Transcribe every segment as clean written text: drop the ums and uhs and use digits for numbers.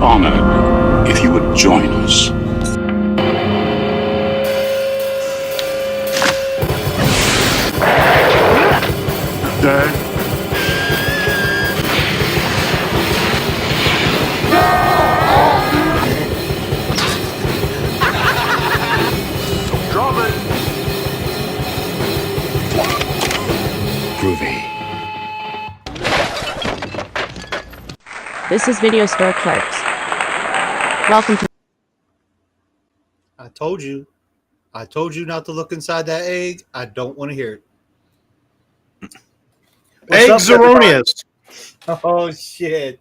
honored if you would join us. Dad? Drop it! Groovy. This is Video Store Clerks. Welcome to... I told you not to look inside that egg. I don't want to hear it. Eggs erroneous. Oh, shit.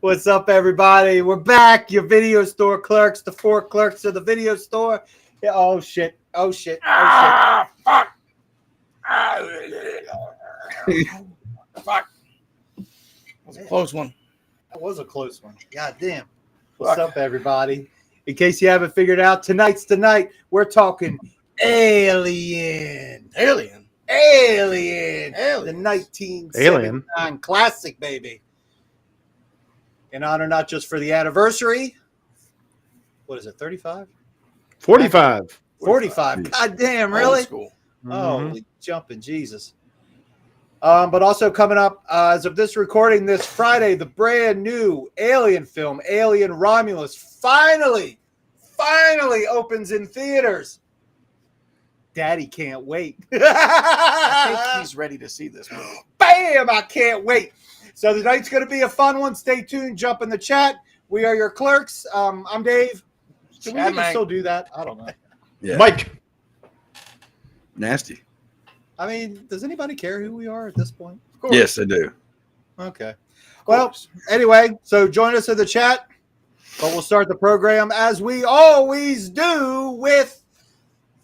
What's up, everybody? We're back. Your Video Store Clerks, the 4 clerks of the video store. Yeah, oh, shit. Oh, shit. Oh, shit. Fuck. Fuck. That was a close one. That was a close one. God damn. What's up, everybody? In case you haven't figured out, tonight's the night. We're talking Alien. Alien. The 1979 classic, baby. In honor not just for the anniversary. What is it, 35? 45. 45. God damn, really? Old school. Holy jumping Jesus. But also coming up, as of this recording this Friday, the brand new Alien film, Alien Romulus, finally opens in theaters. Daddy can't wait. I think he's ready to see this movie. Bam! I can't wait. So the night's going to be a fun one. Stay tuned. Jump in the chat. We are your clerks. I'm Dave. Can we even still do that? I don't know. Yeah. Mike. Nasty. I mean, does anybody care who we are at this point? Of course. Yes, I do. Okay. Well, anyway, so join us in the chat. But we'll start the program as we always do with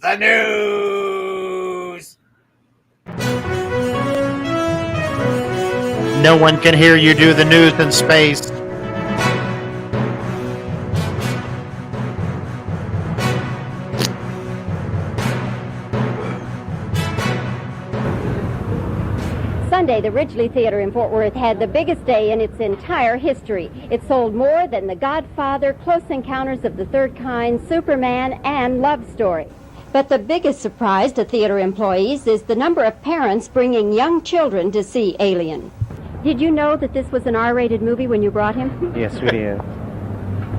the news. No one can hear you do the news in space. Sunday, the Ridgely Theater in Fort Worth had the biggest day in its entire history. It sold more than The Godfather, Close Encounters of the Third Kind, Superman, and Love Story. But the biggest surprise to theater employees is the number of parents bringing young children to see Alien. Did you know that this was an R-rated movie when you brought him? Yes, we did.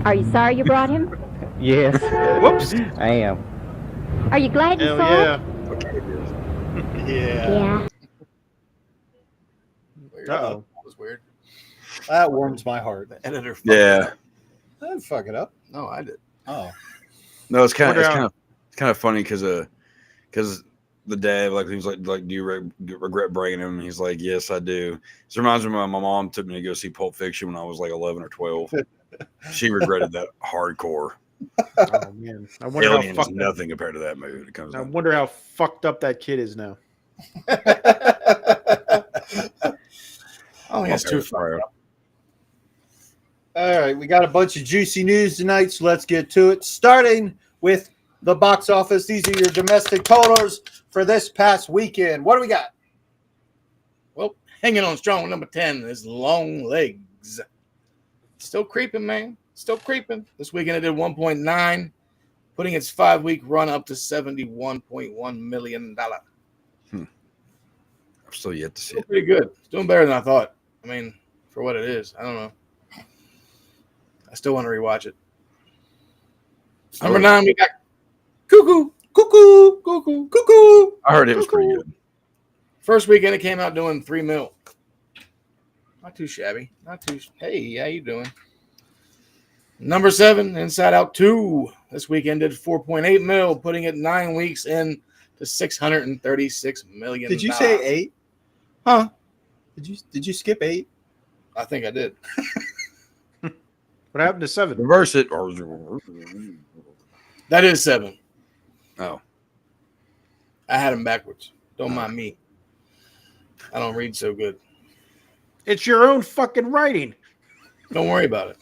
Are you sorry you brought him? Yes. Whoops. I am. Are you glad you Hell saw yeah. it? Yeah. Yeah. Weird. Uh-oh. That was weird. That warms my heart. The editor. Yeah. I didn't fuck it up. No, I did. Oh. No, it's kind Wonder how- of funny because the dad he was like do you regret bringing him? And he's like, yes, I do. This reminds me of my mom took me to go see Pulp Fiction when I was like 11 or 12. She regretted that hardcore. Oh man, I wonder Alien how is fucked. nothing compared to that movie. When it comes I down. wonder how fucked up that kid is now. Oh, he has two fire. All right, we got a bunch of juicy news tonight, so let's get to it. Starting with the box office. These are your domestic totals for this past weekend. What do we got? Well, hanging on strong, number 10 is Long Legs. Still creeping, man. Still creeping. This weekend it did 1.9, putting its 5-week run up to $71.1 million. I'm still yet to see Still it. pretty good. It's doing better than I thought. I mean, for what it is. I don't know. I still want to rewatch it. Number 9, we got Cuckoo. I heard it was pretty good. First weekend it came out doing $3 million. Not too shabby. Hey, how you doing? Number 7, Inside Out 2. This weekend did $4.8 million, putting it 9 weeks in to $636 million. Did you say 8? Huh? Did you skip 8? I think I did. What happened to 7? Reverse it. That is 7. Oh, I had them backwards. Don't mind me. I don't read so good. It's your own fucking writing. Don't worry about it.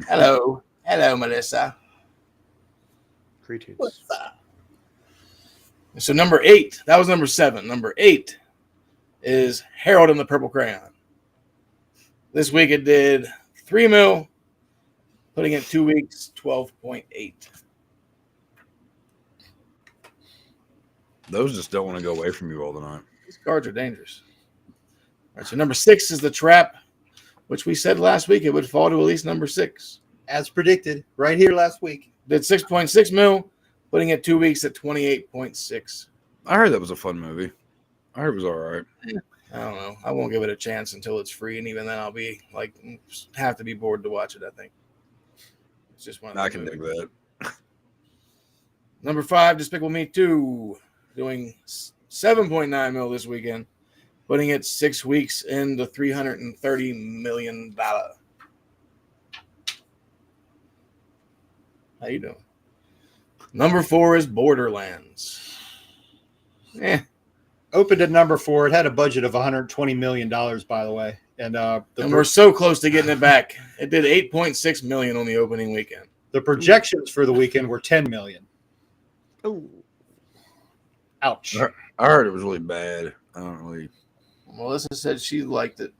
Hello, Melissa. Greetings. So number 8, that was number 7. Number 8 is Harold and the Purple Crayon. This week it did $3 million, putting it 2 weeks, 12.8. Those just don't want to go away from you all the night. These cards are dangerous. All right, so number 6 is the trap, which we said last week it would fall to at least number 6. As predicted, right here last week. Did 6.6 mil, putting it 2 weeks at 28.6. I heard that was a fun movie. I heard it was all right. I don't know. I won't give it a chance until it's free, and even then, I'll be like, have to be bored to watch it. I think it's just one. I can dig that. Number 5, Despicable Me 2, doing 7.9 mil this weekend, putting it 6 weeks into $330 million. How you doing? Number 4 is Borderlands. Opened at number 4. It had a budget of $120 million, by the way. And we're so close to getting it back. It did 8.6 million on the opening weekend. The projections for the weekend were 10 million. Oh, Ouch. I heard it was really bad. I don't really. Melissa said she liked it.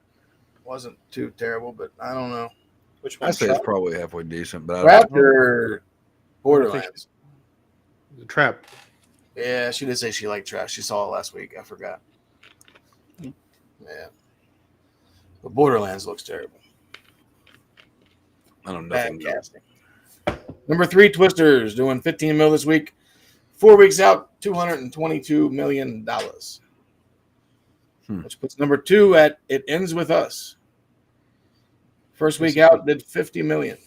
Wasn't too terrible, but I don't know. Which one? I say it's probably halfway decent, but I don't know. Raptor Borderlands. the trap. Yeah, she did say she liked trash. She saw it last week. I forgot. Yeah. But Borderlands looks terrible. I don't know. Bad casting. Number 3, Twisters, doing 15 mil this week. 4 weeks out, $222 million. Which puts number 2 at It Ends With Us. First week out, did 50 million.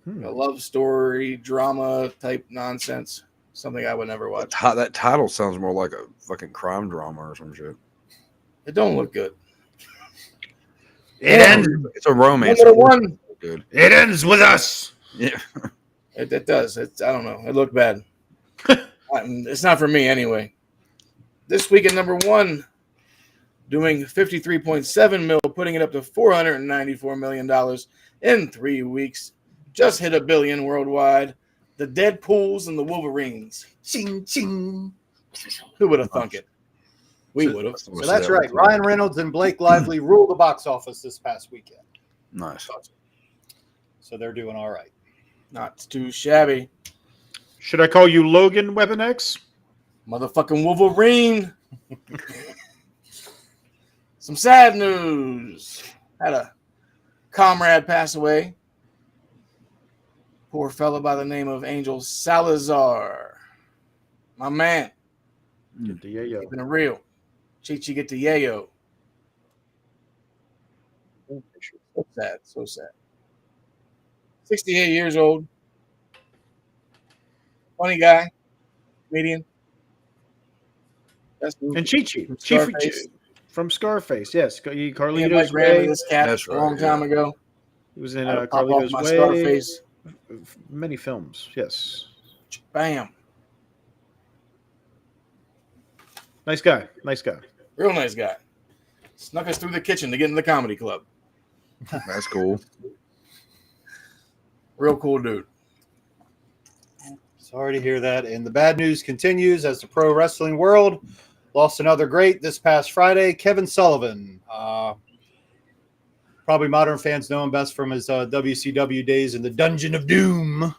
A love story, drama type nonsense. Something I would never watch. That title sounds more like a fucking crime drama or some shit. It don't look good. It ends. It's a romance. Number 1. Good. It ends with us. Yeah. It does. I don't know. It looked bad. It's not for me anyway. This week at number 1, doing 53.7 mil, putting it up to $494 million in 3 weeks. Just hit $1 billion worldwide. The Deadpools and the Wolverines. Ching, ching. Who would have thunk it? We would have. So that's right. Ryan Reynolds and Blake Lively ruled the box office this past weekend. Nice. So they're doing all right. Not too shabby. Should I call you Logan Weapon X? Motherfucking Wolverine. Some sad news. Had a comrade pass away. Poor fella by the name of Angel Salazar. My man. Get the yayo. Keeping it real. Chi-Chi get the yayo. So sad. So sad. 68 years old. Funny guy. Comedian. And Chi-Chi. Scarface. From Scarface, yes. He Carlito's ran Way. this cat That's a long right, time ago. He was in Pop off Carlito's my Way. Scarface. Many films, yes. Bam. Nice guy. Nice guy. Real nice guy. Snuck us through the kitchen to get in the comedy club. That's cool. Real cool dude. Sorry to hear that. And the bad news continues as the pro wrestling world lost another great this past Friday, Kevin Sullivan. Probably modern fans know him best from his WCW days in the Dungeon of Doom.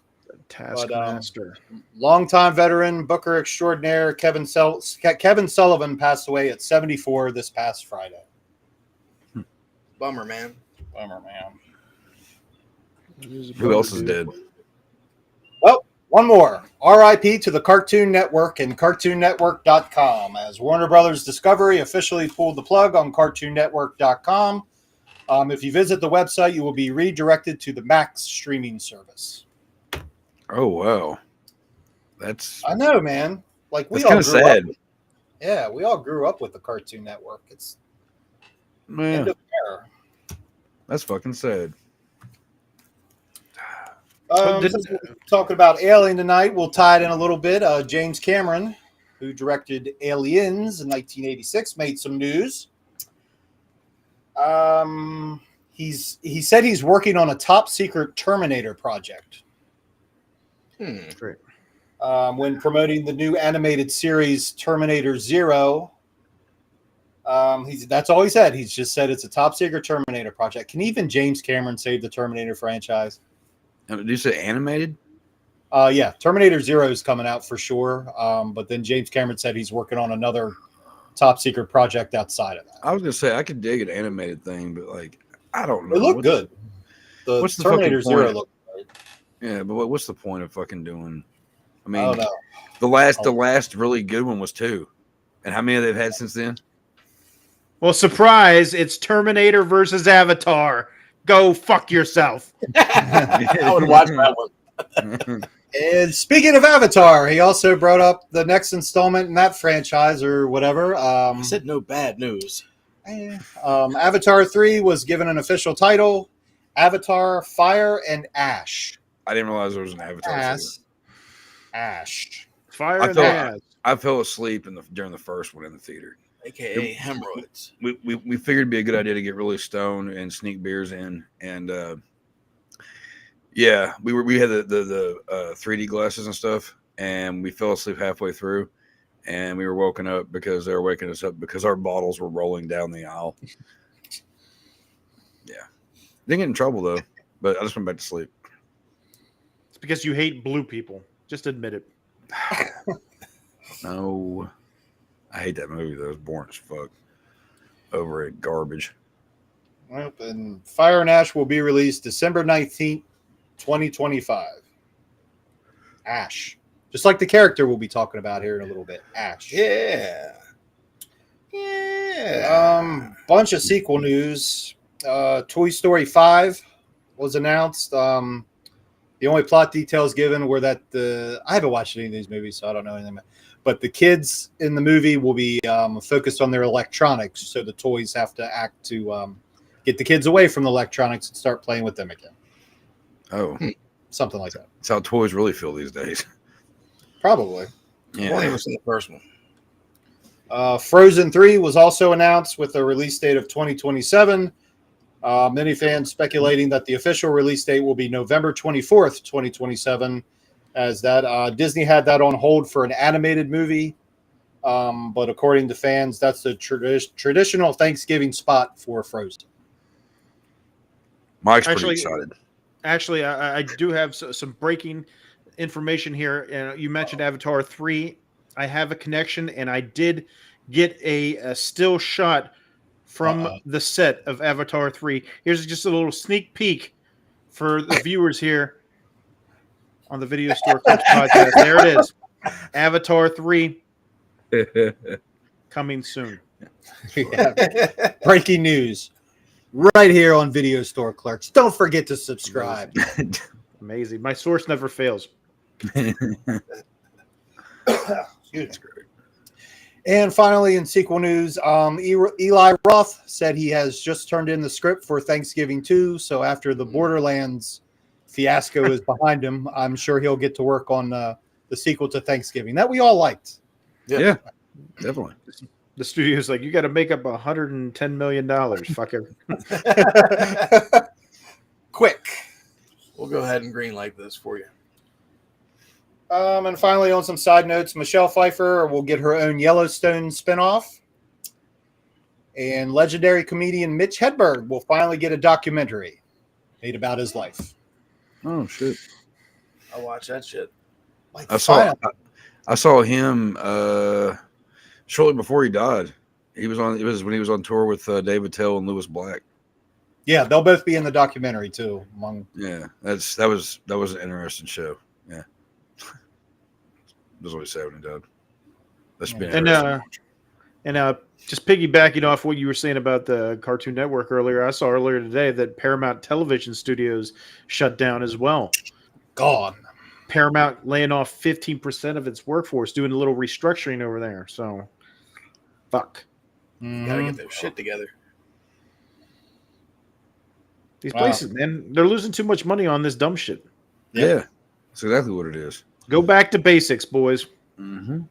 Taskmaster. Longtime veteran, booker extraordinaire, Kevin Sullivan passed away at 74 this past Friday. Bummer, man. Bummer, man. Who else is dead? Well, one more. RIP to the Cartoon Network and CartoonNetwork.com, as Warner Brothers Discovery officially pulled the plug on CartoonNetwork.com. If you visit the website, you will be redirected to the Max streaming service. Oh wow, I know, man. Like we that's all kind of grew sad. up. We all grew up with the Cartoon Network. It's Man, end of era. that's fucking sad. Since we're talking about Alien tonight, we'll tie it in a little bit. James Cameron, who directed Aliens in 1986, made some news. He said he's working on a top secret Terminator project. Great. When promoting the new animated series Terminator Zero, that's all he said. He's just said it's a top secret Terminator project. Can even James Cameron save the Terminator franchise? Did you say animated? Yeah, Terminator Zero is coming out for sure. But then James Cameron said he's working on another top secret project outside of that. I was gonna say I could dig an animated thing, but like I don't know. It looked good. What's the Terminator fucking point? Zero looked good. Yeah, but what's the point of fucking doing? I mean, I don't know. the last really good one was 2, and how many they've had since then? Well, surprise! It's Terminator versus Avatar. Go fuck yourself. I would watch that one. And speaking of Avatar, he also brought up the next installment in that franchise or whatever. I said no bad news. Avatar 3 was given an official title, Avatar Fire and Ash. I didn't realize there was an Avatar. Ash. Fire I and fell, ass. I fell asleep during the first one in the theater. AKA hemorrhoids. We figured it'd be a good idea to get really stoned and sneak beers in, and yeah, we had the 3D glasses and stuff, and we fell asleep halfway through, and we were woken up because they were waking us up because our bottles were rolling down the aisle. Yeah, didn't get in trouble though, but I just went back to sleep. It's because you hate blue people. Just admit it. No, I hate that movie though. It was boring as fuck. Over it, garbage. Yep, and Fire and Ash will be released December 19th, 2025. Ash. Just like the character we'll be talking about here in a little bit. Ash. Yeah. Bunch of sequel news. Toy Story 5 was announced. The only plot details given were that I haven't watched any of these movies, so I don't know anything. But the kids in the movie will be focused on their electronics, so the toys have to act to get the kids away from the electronics and start playing with them again. Oh, Something like that. that's how toys really feel these days. Probably. I've only ever seen the first one. Frozen 3 was also announced with a release date of 2027. Many fans speculating that the official release date will be November 24th, 2027, as that Disney had that on hold for an animated movie. But according to fans, that's the traditional Thanksgiving spot for Frozen. Mike's pretty excited. Actually, I do have some breaking information here. And you mentioned Avatar 3. I have a connection, and I did get a still shot from the set of Avatar 3. Here's just a little sneak peek for the viewers here on the Video Store Clerks Podcast. There it is. Avatar 3 coming soon. Yeah. Breaking news right here on Video Store Clerks. Don't forget to subscribe. Amazing. My source never fails. That's great. And finally, in sequel news, Eli Roth said he has just turned in the script for Thanksgiving 2. So after the Borderlands fiasco is behind him, I'm sure he'll get to work on the sequel to Thanksgiving that we all liked. Yeah, definitely. The studio's like, you got to make up $110 million. Fucker. Quick. We'll go ahead and greenlight this for you. And finally, on some side notes, Michelle Pfeiffer will get her own Yellowstone spinoff. And legendary comedian Mitch Hedberg will finally get a documentary made about his life. Oh shit! I'll watch that shit. Like, I saw him shortly before he died. It was when he was on tour with David Tell and Lewis Black. Yeah, they'll both be in the documentary too. Yeah, that was an interesting show. Yeah. That's what he said when he died. That's been and just piggybacking off what you were saying about the Cartoon Network earlier, I saw earlier today that Paramount Television Studios shut down as well. Gone. Paramount laying off 15% of its workforce, doing a little restructuring over there. So, fuck. Gotta get their shit together. These places, man, they're losing too much money on this dumb shit. Yeah, that's exactly what it is. Go back to basics, boys. Mm-hmm.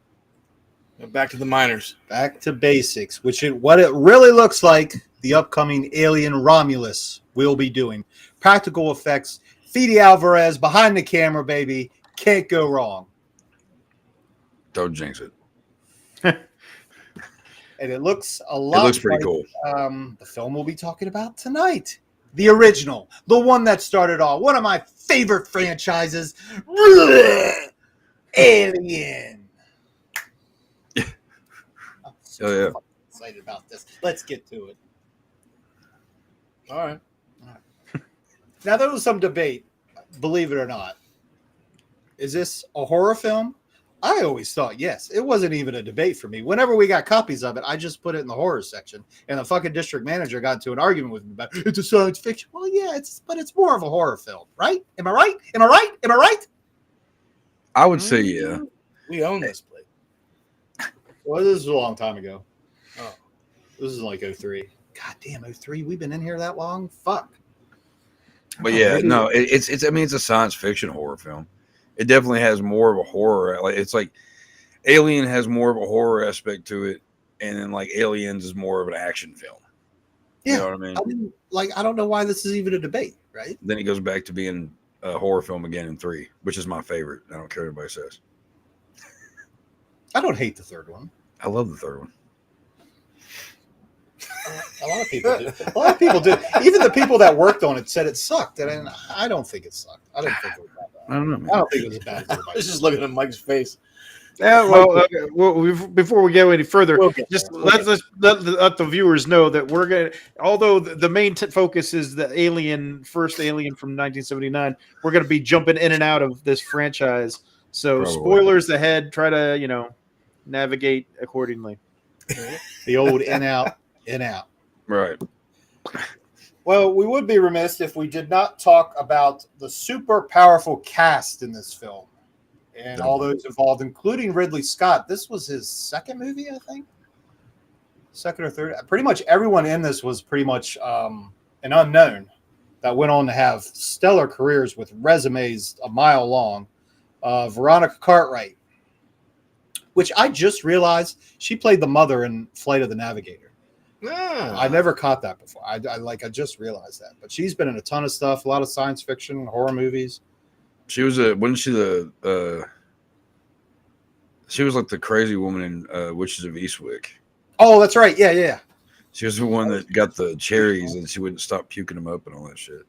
Back to the miners. Back to basics, what it really looks like the upcoming Alien Romulus will be doing. Practical effects. Fede Alvarez behind the camera, baby. Can't go wrong. Don't jinx it. And it looks a lot. It looks pretty cool. The film we'll be talking about tonight. the original, the one that started all, one of my favorite franchises, Alien. I'm so Oh, yeah. fucking excited about this. Let's get to it. All right. Now, there was some debate, believe it or not. Is this a horror film? I always thought yes. It wasn't even a debate for me. Whenever we got copies of it, I just put it in the horror section. And the fucking district manager got into an argument with me about it's a science fiction. Well, yeah, but it's more of a horror film, right? Am I right? Am I right? Am I right? I would say yeah. We own this place. Well, this is a long time ago. Oh. This is like 03. God damn, 03. We've been in here that long? Fuck. But yeah, no, it's I mean, it's a science fiction horror film. It definitely has more of a horror. Like it's like Alien has more of a horror aspect to it, and then like Aliens is more of an action film. Yeah, You know what I mean? I don't know why this is even a debate, right? Then it goes back to being a horror film again in 3, which is my favorite. I don't care what anybody says. I don't hate the third one. I love the third one. A lot of people do. A lot of people do. Even the people that worked on it said it sucked, and I don't think it sucked. I don't think it was that bad. I don't know, man. I don't think it was as bad as I everybody was just looking at Mike's face. Yeah, well, before we go any further, We'll get just there. let the viewers know that we're gonna. Although the main focus is the first Alien from 1979, we're gonna be jumping in and out of this franchise. So Probably. spoilers ahead. Try to navigate accordingly. The old in out, in out. Right. Well, we would be remiss if we did not talk about the super powerful cast in this film and all those involved, including Ridley Scott. This was his second movie, I think. Second or third. Pretty much everyone in this was pretty much an unknown that went on to have stellar careers with resumes a mile long. Veronica Cartwright, which I just realized she played the mother in Flight of the Navigator. I never caught that before. I just realized that. But she's been in a ton of stuff, a lot of science fiction, horror movies. She was she was like the crazy woman in Witches of Eastwick. Oh, that's right. Yeah. She was the one that got the cherries and she wouldn't stop puking them up and all that shit.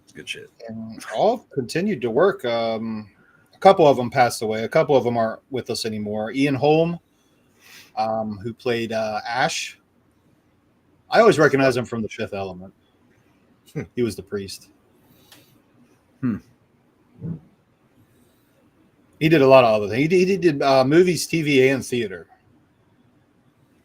It's good shit. And all continued to work. A couple of them passed away. A couple of them aren't with us anymore. Ian Holm, who played Ash. I always recognize him from The Fifth Element. He was the priest. He did a lot of other things. He did movies, TV, and theater.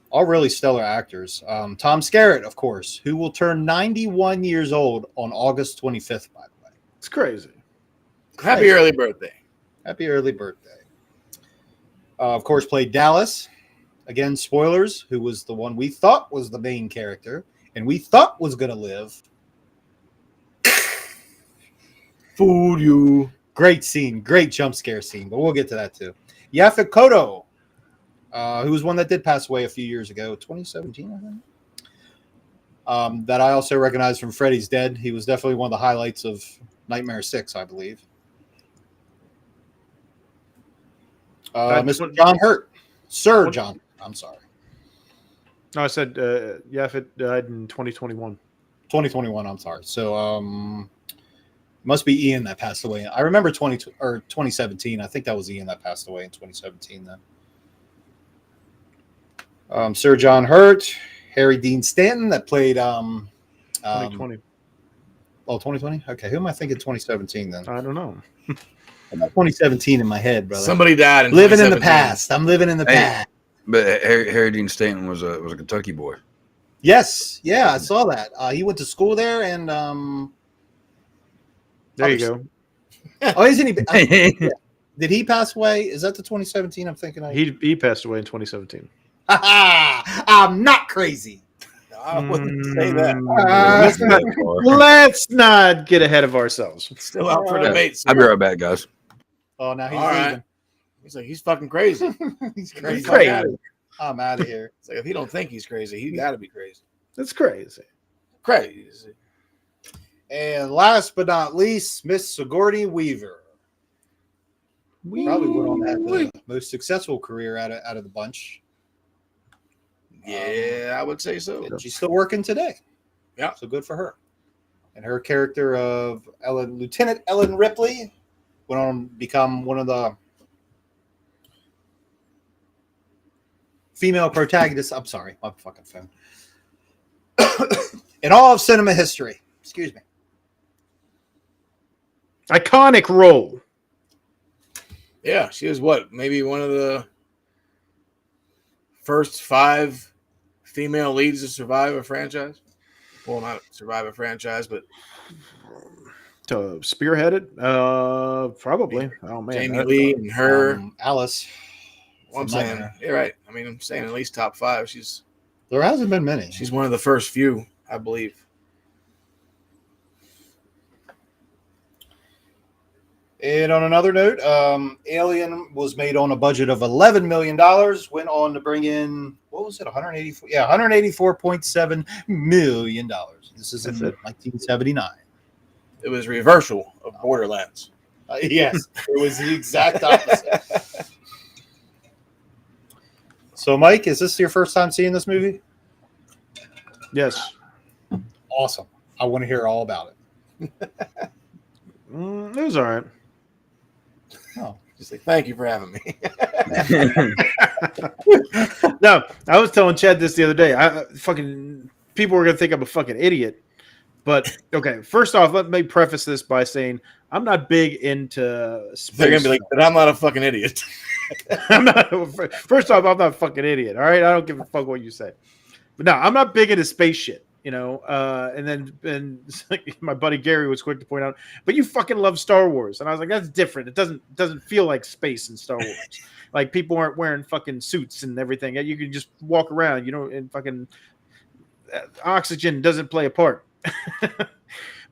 All really stellar actors. Tom Skerritt, of course, who will turn 91 years old on August 25th, by the way. It's crazy. Happy early birthday. Happy early birthday. Of course, played Dallas. Again, spoilers, who was the one we thought was the main character and we thought was going to live. Fooled you. Great scene, great jump scare scene, but we'll get to that too. Yaphet Kotto, who was one that did pass away a few years ago, 2017, I think. That I also recognize from Freddy's Dead. He was definitely one of the highlights of Nightmare 6, I believe. Mr. John Hurt. Sir John. I'm sorry. No, I said Yaphet died in 2021. 2021, I'm sorry. So must be Ian that passed away. I remember 2017. I think that was Ian that passed away in 2017 then. Sir John Hurt, Harry Dean Stanton that played 2020. 2020? Okay, who am I thinking 2017 then? I don't know. I got 2017 in my head, brother. Somebody died in living in the 2017. past. I'm living in the past. But Harry Dean Stanton was a Kentucky boy. Yes, yeah, I saw that. He went to school there, and There you go. oh, isn't he? Did he pass away? Is that the 2017 I'm thinking of? He passed away in 2017. I'm not crazy. I wouldn't say that. Let's not get ahead of ourselves. Still out for debate. I'll be right back, guys. Oh, now he's All right. leaving. He's like, he's fucking crazy. He's crazy. Crazy. I'm out of here. It's like, if he don't think he's crazy, he got to be crazy. That's crazy. Crazy. And last but not least, Miss Sigourney Weaver. Probably went on to have the most successful career out of the bunch. Yeah, I would say so. And she's still working today. Yeah. So good for her. And her character of Lieutenant Ellen Ripley went on to become one of the female protagonists. I'm sorry, my fucking phone. In all of cinema history. Excuse me. Iconic role. Yeah, she was what? Maybe one of the first 5 female leads to survive a franchise. Well, not survive a franchise, but To spearhead it? Probably. Oh man. Jamie Lee and her. Alice. Well, I'm saying, you're right. I mean, I'm saying at least top 5. There hasn't been many. She's one of the first few, I believe. And on another note, Alien was made on a budget of $11 million. Went on to bring in, what was it, 184? Yeah, $184.7 million. This is in 1979. It was reversal of Borderlands. Yes, it was the exact opposite. So, Mike, is this your first time seeing this movie? Yes. Awesome. I want to hear all about it. It was all right. Oh, Just like, thank you for having me. No, I was telling Chad this the other day. People were gonna think I'm a fucking idiot. But okay, first off, let me preface this by saying I'm not big into space. They're gonna be like, but I'm not a fucking idiot. First off, I'm not a fucking idiot. All right, I don't give a fuck what you say. But no, I'm not big into space shit. And then my buddy Gary was quick to point out, but you fucking love Star Wars, and I was like, that's different. It doesn't feel like space in Star Wars. Like people aren't wearing fucking suits and everything. You can just walk around, and fucking oxygen doesn't play a part.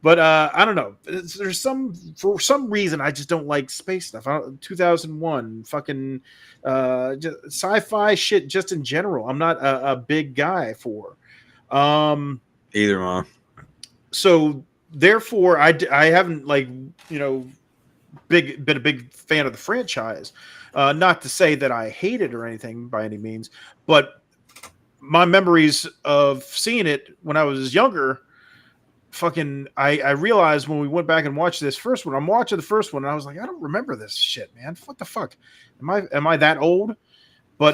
But I don't know. For some reason I just don't like space stuff. 2001 fucking just sci-fi shit just in general. I'm not a big guy for. Either, Mom. So therefore, I haven't been a big fan of the franchise. Not to say that I hate it or anything by any means, but my memories of seeing it when I was younger. I realized when we went back and watched this first one, I'm watching the first one and I was like, I don't remember this shit, man. What the fuck? Am I that old? But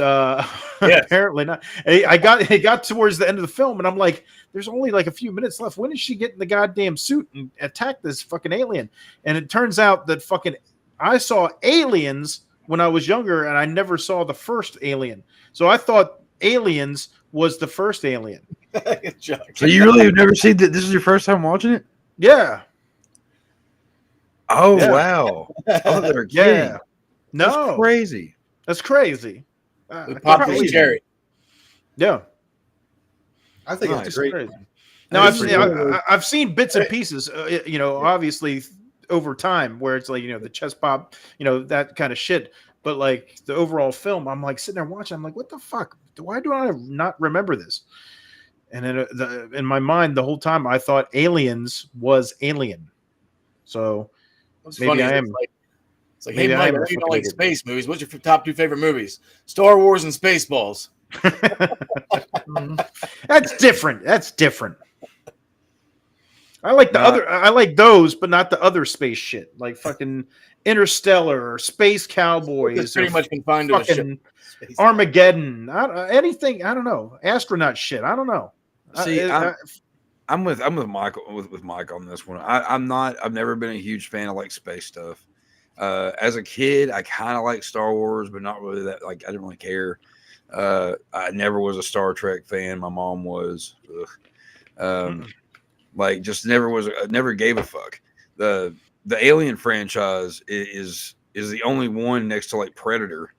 yes. Apparently not. It got towards the end of the film and I'm like, there's only like a few minutes left. When is she get in the goddamn suit and attack this fucking alien? And it turns out that I saw Aliens when I was younger and I never saw the first Alien. So I thought Aliens was the first Alien. So you really have never seen that? This is your first time watching it? Yeah. Oh, yeah. Wow. Oh, they're kidding. Yeah. No. That's crazy. That's crazy. Probably scary. Yeah. I think it's great. Crazy. Now, I've seen bits and pieces, obviously over time where it's like, the chest pop, that kind of shit. But like the overall film, I'm like sitting there watching. I'm like, what the fuck? Why do I not remember this? And then in my mind, the whole time, I thought Aliens was Alien. So maybe I am. It's like, hey, Mike, I know you don't like space movies. What's your top 2 favorite movies? Star Wars and Spaceballs. That's different. I like I like those, but not the other space shit, like fucking Interstellar or Space Cowboys. It's pretty much confined to a ship. Armageddon. Anything. I don't know. Astronaut shit. I don't know. See, I'm with Michael with Mike on this one. I've never been a huge fan of like space stuff. As a kid, I kind of liked Star Wars, but not really that. Like I didn't really care. I never was a Star Trek fan. My mom was. Like just never gave a fuck. The Alien franchise is the only one next to like Predator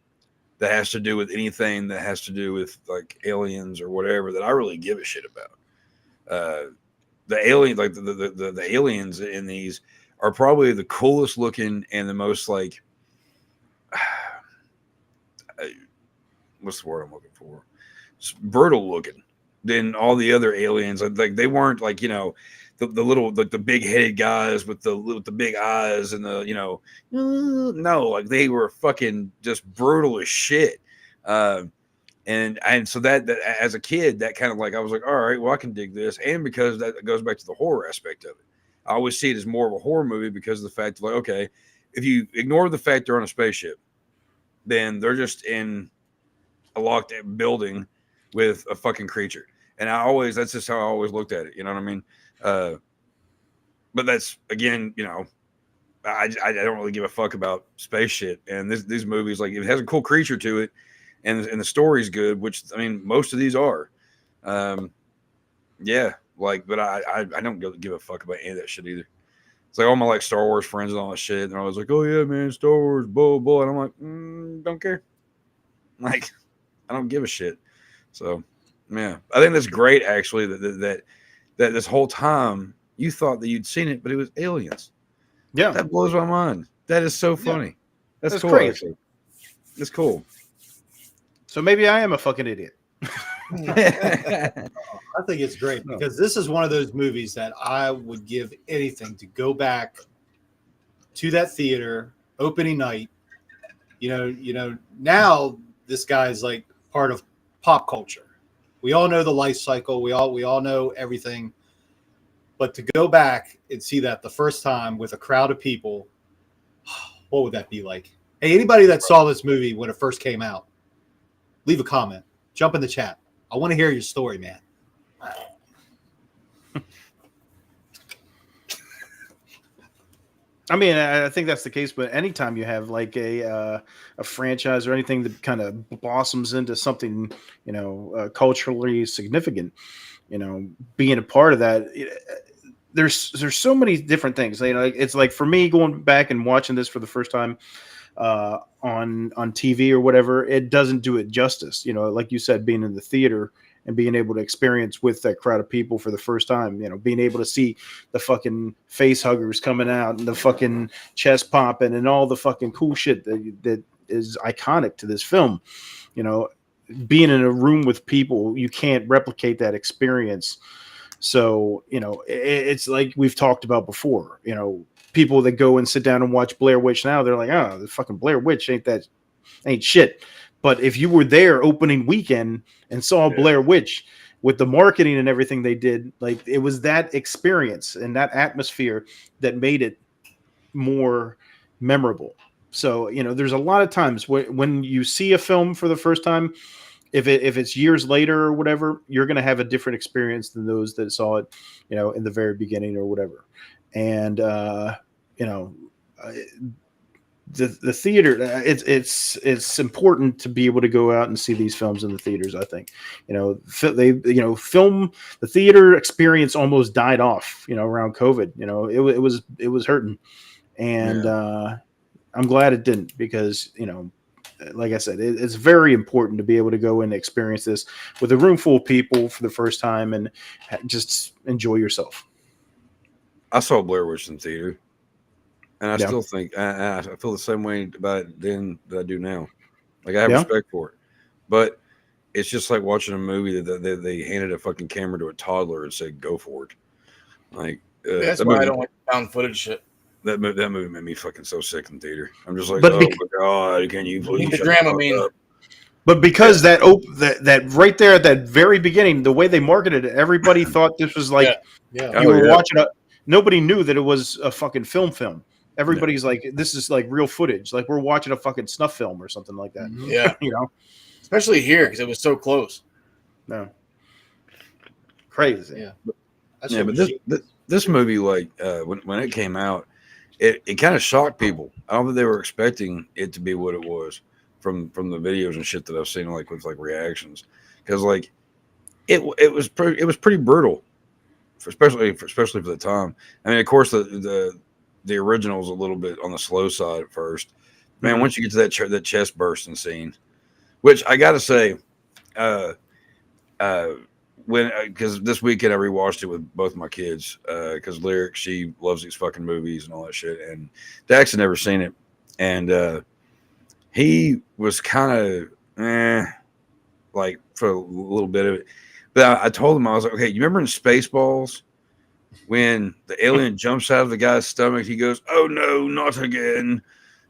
that has to do with anything that has to do with like aliens or whatever that I really give a shit about. The alien, like the aliens in these are probably the coolest looking and the most like what's the word I'm looking for? It's brutal looking than all the other aliens. Like they weren't like, the little, like the big headed guys with the big eyes and no, like they were fucking just brutal as shit. And so that as a kid, that kind of like, I was like, all right, well, I can dig this. And because that goes back to the horror aspect of it. I always see it as more of a horror movie because of the fact of like, okay, if you ignore the fact they're on a spaceship, then they're just in a locked building with a fucking creature. And that's just how I always looked at it. You know what I mean? But that's, again, you know, I don't really give a fuck about space shit. And these movies, like, if it has a cool creature to it and the story's good, which, I mean, most of these are, yeah, like, but I don't give a fuck about any of that shit either. It's like all my like Star Wars friends and all that shit. And they're always like, oh yeah, man, Star Wars, blah, blah. And I'm like, don't care. Like, I don't give a shit. So, yeah, I think that's great, actually, that this whole time you thought that you'd seen it, but it was aliens. Yeah. That blows my mind. That is so funny. Yeah. That's cool, crazy. Actually. It's cool. So maybe I am a fucking idiot. I think it's great because this is one of those movies that I would give anything to go back to that theater opening night. You know, now this guy's like part of pop culture. We all know the life cycle. We all know everything. But to go back and see that the first time with a crowd of people, what would that be like? Hey, anybody that saw this movie when it first came out, leave a comment. Jump in the chat. I want to hear your story, man. I mean, I think that's the case, but anytime you have like a franchise or anything that kind of blossoms into something, you know, culturally significant, you know, being a part of that, there's so many different things. You know, it's like for me going back and watching this for the first time on TV or whatever, it doesn't do it justice. You know, like you said, being in the theater and being able to experience with that crowd of people for the first time, you know, being able to see the fucking face huggers coming out and the fucking chest popping and all the fucking cool shit that is iconic to this film. You know, being in a room with people, you can't replicate that experience. So, you know, it's like we've talked about before, you know, people that go and sit down and watch Blair Witch now, they're like, oh, the fucking Blair Witch ain't shit. But if you were there opening weekend and saw Blair Witch with the marketing and everything they did, like it was that experience and that atmosphere that made it more memorable. So, you know, there's a lot of times when you see a film for the first time, if it's years later or whatever, you're going to have a different experience than those that saw it, you know, in the very beginning or whatever. And, you know, the theater, it's important to be able to go out and see these films in the theaters. I think, you know, film, the theater experience almost died off, you know, around COVID. You know, it was hurting, and I'm glad it didn't, because, you know, like I said, it's very important to be able to go and experience this with a room full of people for the first time and just enjoy yourself. I saw Blair Witch in theater. And I still think I feel the same way about it then that I do now. Like, I have respect for it, but it's just like watching a movie that they handed a fucking camera to a toddler and said, "Go for it." Like, that's why I don't like found footage shit. That movie made me fucking so sick in theater. I'm just like, oh my god, can you please shut the fuck up? But because that right there at that very beginning, the way they marketed it, everybody thought this was like you were watching nobody knew that it was a fucking film. Everybody's like, this is like real footage. Like we're watching a fucking snuff film or something like that. Yeah. You know, especially here because it was so close. No. Crazy. Yeah. But this movie, like when it came out, it kind of shocked people. I don't think they were expecting it to be what it was from the videos and shit that I've seen, like with like reactions, because like it was pretty brutal, especially for the time. I mean, of course the original's a little bit on the slow side at first. Man, once you get to that chest bursting scene, which I gotta say, because this weekend I rewatched it with both my kids, because Lyric, she loves these fucking movies and all that shit, and Dax had never seen it, and he was kind of like for a little bit of it, but I told him, I was like, okay, you remember in Spaceballs when the alien jumps out of the guy's stomach, he goes, "Oh no, not again."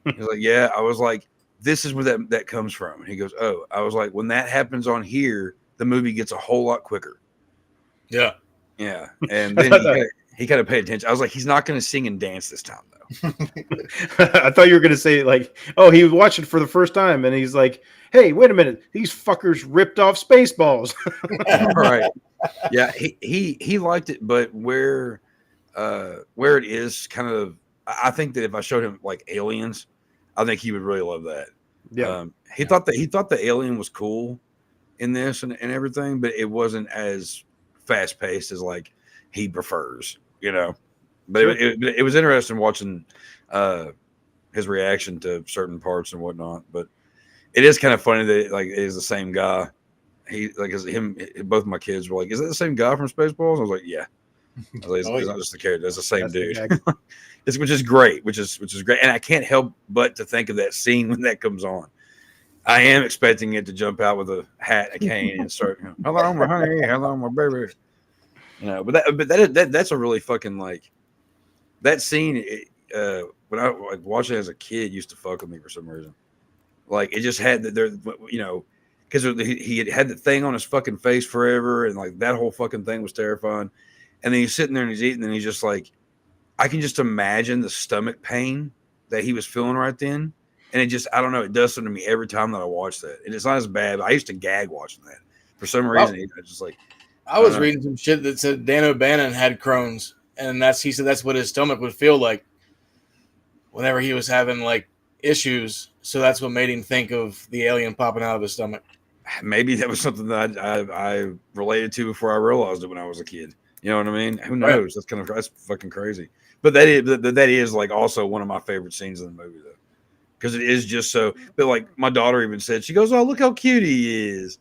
He's like, "Yeah." I was like, this is where that comes from. And he goes, oh, I was like, when that happens on here, the movie gets a whole lot quicker. Yeah. Yeah. And then he kind of paid attention. I was like, he's not going to sing and dance this time, though. I thought you were going to say, like, oh, he was watching for the first time, and he's like, hey, wait a minute. These fuckers ripped off Spaceballs. Right. Yeah, he liked it, but where it is kind of, I think that if I showed him, like, Aliens, I think he would really love that. Yeah. He thought the alien was cool in this and everything, but it wasn't as fast paced as like he prefers, you know. But it was interesting watching his reaction to certain parts and whatnot. But it is kind of funny that like it is the same guy. He like both of my kids were like, "Is that the same guy from Spaceballs?" I was like, "Yeah." I was like, it's not just the character; it's the same dude. Exactly. Which is great, which is great, and I can't help but to think of that scene when that comes on. I am expecting it to jump out with a hat, a cane, and start, hello, my honey, hello, my baby. You know, but that's a really fucking like that scene. When I like watched it as a kid, used to fuck with me for some reason. Like it just had that there, you know, because he had the thing on his fucking face forever, and like that whole fucking thing was terrifying. And then he's sitting there and he's eating, and he's just like, I can just imagine the stomach pain that he was feeling right then. And it just, I don't know, it does something to me every time that I watch that. And it's not as bad, but I used to gag watching that. For some reason, I just like. I was reading some shit that said Dan O'Bannon had Crohn's. And he said that's what his stomach would feel like whenever he was having like issues. So that's what made him think of the alien popping out of his stomach. Maybe that was something that I related to before I realized it when I was a kid. You know what I mean? Who knows? Right. That's fucking crazy. But that is like also one of my favorite scenes in the movie though, because it is just so. But like my daughter even said, she goes, "Oh, look how cute he is!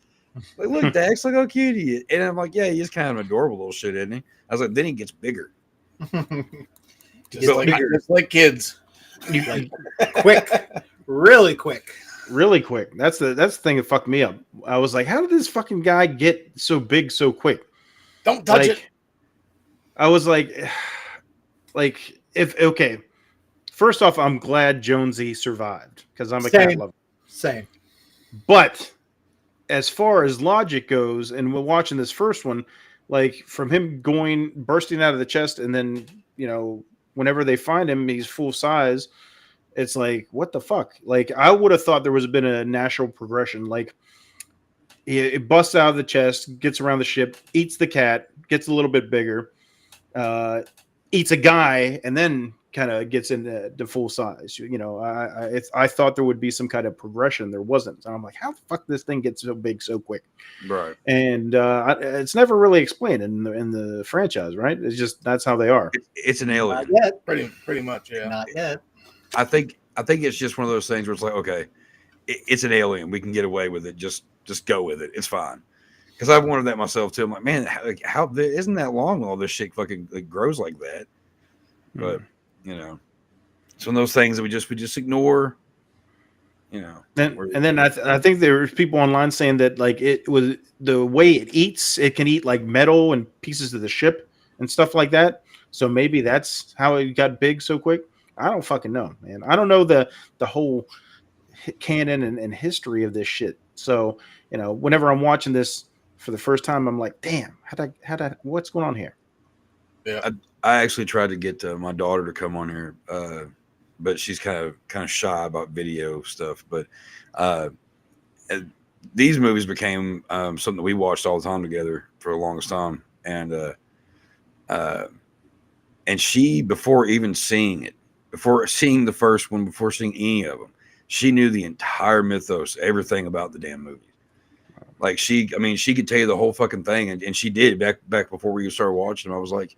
Like, look, Dax, look how cute he is." And I'm like, "Yeah, he is kind of an adorable little shit, isn't he?" I was like, "Then he gets bigger, just like kids, quick, really quick." Really quick. That's the thing that fucked me up. I was like, how did this fucking guy get so big so quick? Don't touch it. I was like, okay. First off, I'm glad Jonesy survived because I'm a cat lover. Same. But as far as logic goes, and we're watching this first one, like from him bursting out of the chest, and then, you know, whenever they find him, he's full size. It's like, what the fuck? Like, I would have thought there was been a natural progression. Like, it busts out of the chest, gets around the ship, eats the cat, gets a little bit bigger, eats a guy, and then kind of gets into the full size. You know, I thought there would be some kind of progression. There wasn't. So I'm like, how the fuck this thing gets so big so quick? Right. And it's never really explained in the franchise, right? It's just that's how they are. It's an alien. Not yet. Pretty much, yeah. Not yet. I think it's just one of those things where it's like, okay, it's an alien. We can get away with it. Just go with it. It's fine. Because I've wondered that myself too. I'm like, man, how isn't that long when all this shit fucking grows like that? But you know, it's one of those things that we just ignore. You know, and then I think there's people online saying that like it was the way it eats. It can eat like metal and pieces of the ship and stuff like that. So maybe that's how it got big so quick. I don't fucking know, man. I don't know the whole canon and history of this shit. So, you know, whenever I'm watching this for the first time, I'm like, damn, what's going on here? Yeah, I actually tried to get my daughter to come on here, but she's kind of shy about video stuff. But these movies became something that we watched all the time together for the longest time, and she, before even seeing it. Before seeing the first one, before seeing any of them, she knew the entire mythos, everything about the damn movie. Like she could tell you the whole fucking thing, and she did back before we started watching them. I was like,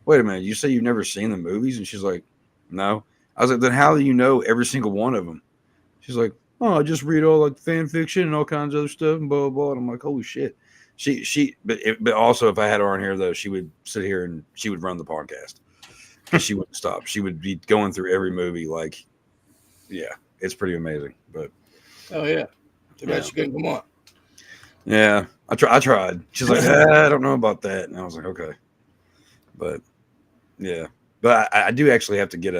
wait a minute, you say you've never seen the movies? And she's like, no. I was like, then how do you know every single one of them? She's like, oh, I just read all like fan fiction and all kinds of other stuff and blah, blah, blah. And I'm like, holy shit. But also if I had her on here though, she would sit here and she would run the podcast. She wouldn't stop. She would be going through every movie. Like, yeah, it's pretty amazing. But oh yeah, too bad she couldn't come on. Yeah, I tried. She's like, I don't know about that, and I was like, okay. But yeah, but I do actually have to get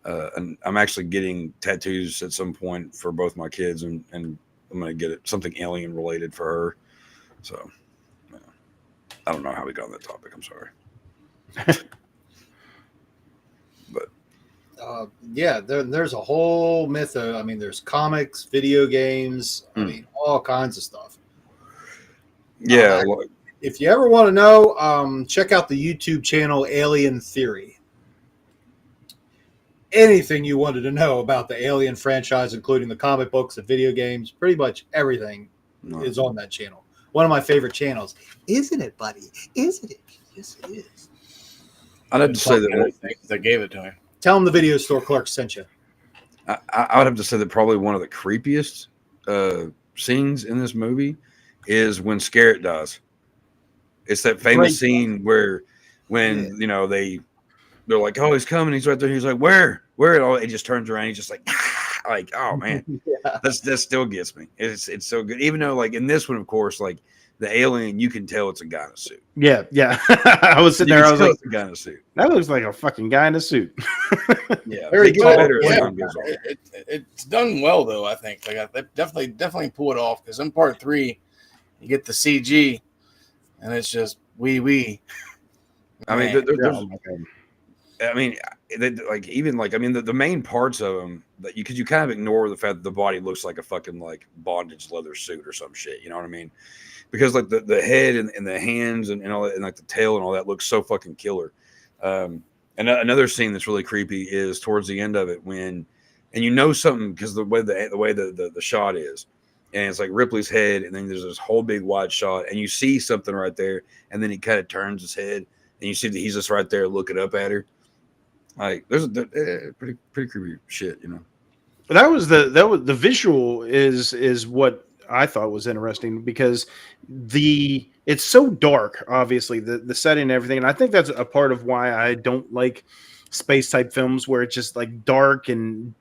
and I'm actually getting tattoos at some point for both my kids, and I'm gonna get it something alien related for her. So I don't know how we got on that topic. I'm sorry. But yeah, there's a whole myth of, I mean, there's comics, video games, I mean, all kinds of stuff. yeah, If you ever want to know, check out the YouTube channel Alien Theory. Anything you wanted to know about the Alien franchise, including the comic books, the video games, pretty much everything is on that channel. One of my favorite channels. Isn't it, buddy? Isn't it? Yes, it is. I'd have to say that they gave it to him. Tell them the video store clerk sent you. I would have to say that probably one of the creepiest scenes in this movie is when Scarrett dies. It's that famous scene where when they're like, oh, he's coming, he's right there, he's like, where? Oh, it just turns around, he's just like, oh man, that still gets me. It's so good. Even though like in this one, of course, like the alien, you can tell it's a guy in a suit. Yeah. I was sitting there, I was like, a guy in a suit. that looks like a fucking guy in a suit. Yeah, Very good. It's done well though. I think they definitely pull it off, because in part 3, you get the CG, and it's just wee. I mean, the main parts of them that you kind of ignore the fact that the body looks like a fucking like bondage leather suit or some shit. You know what I mean? Because like the head and the hands and all that, and like the tail and all that looks so fucking killer. And another scene that's really creepy is towards the end of it and something, because the way the shot is, and it's like Ripley's head, and then there's this whole big wide shot, and you see something right there, and then he kind of turns his head, and you see that he's just right there looking up at her. Like there's pretty creepy shit, you know. That was the visual is what I thought was interesting, because it's so dark, obviously the setting and everything, and I think that's a part of why I don't like space type films where it's just like dark and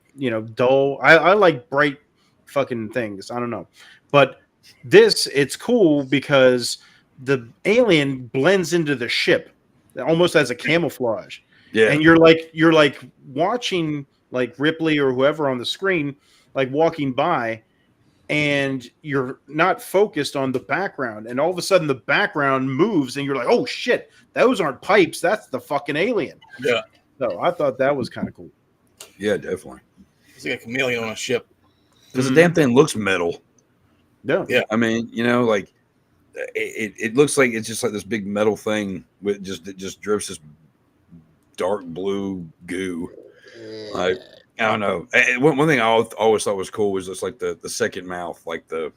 dull. I like bright fucking things. I don't know, but it's cool because the alien blends into the ship almost as a camouflage. Yeah, and you're like watching like Ripley or whoever on the screen, like walking by, and you're not focused on the background, and all of a sudden the background moves, and you're like, oh shit, those aren't pipes, that's the fucking alien. Yeah. So I thought that was kind of cool. Yeah, definitely. It's like a chameleon on a ship. Because the damn thing looks metal. Yeah. I mean, like it looks like it's just like this big metal thing with it just drips this dark blue goo. Like, I don't know. One thing I always thought was cool was just like the second mouth, like the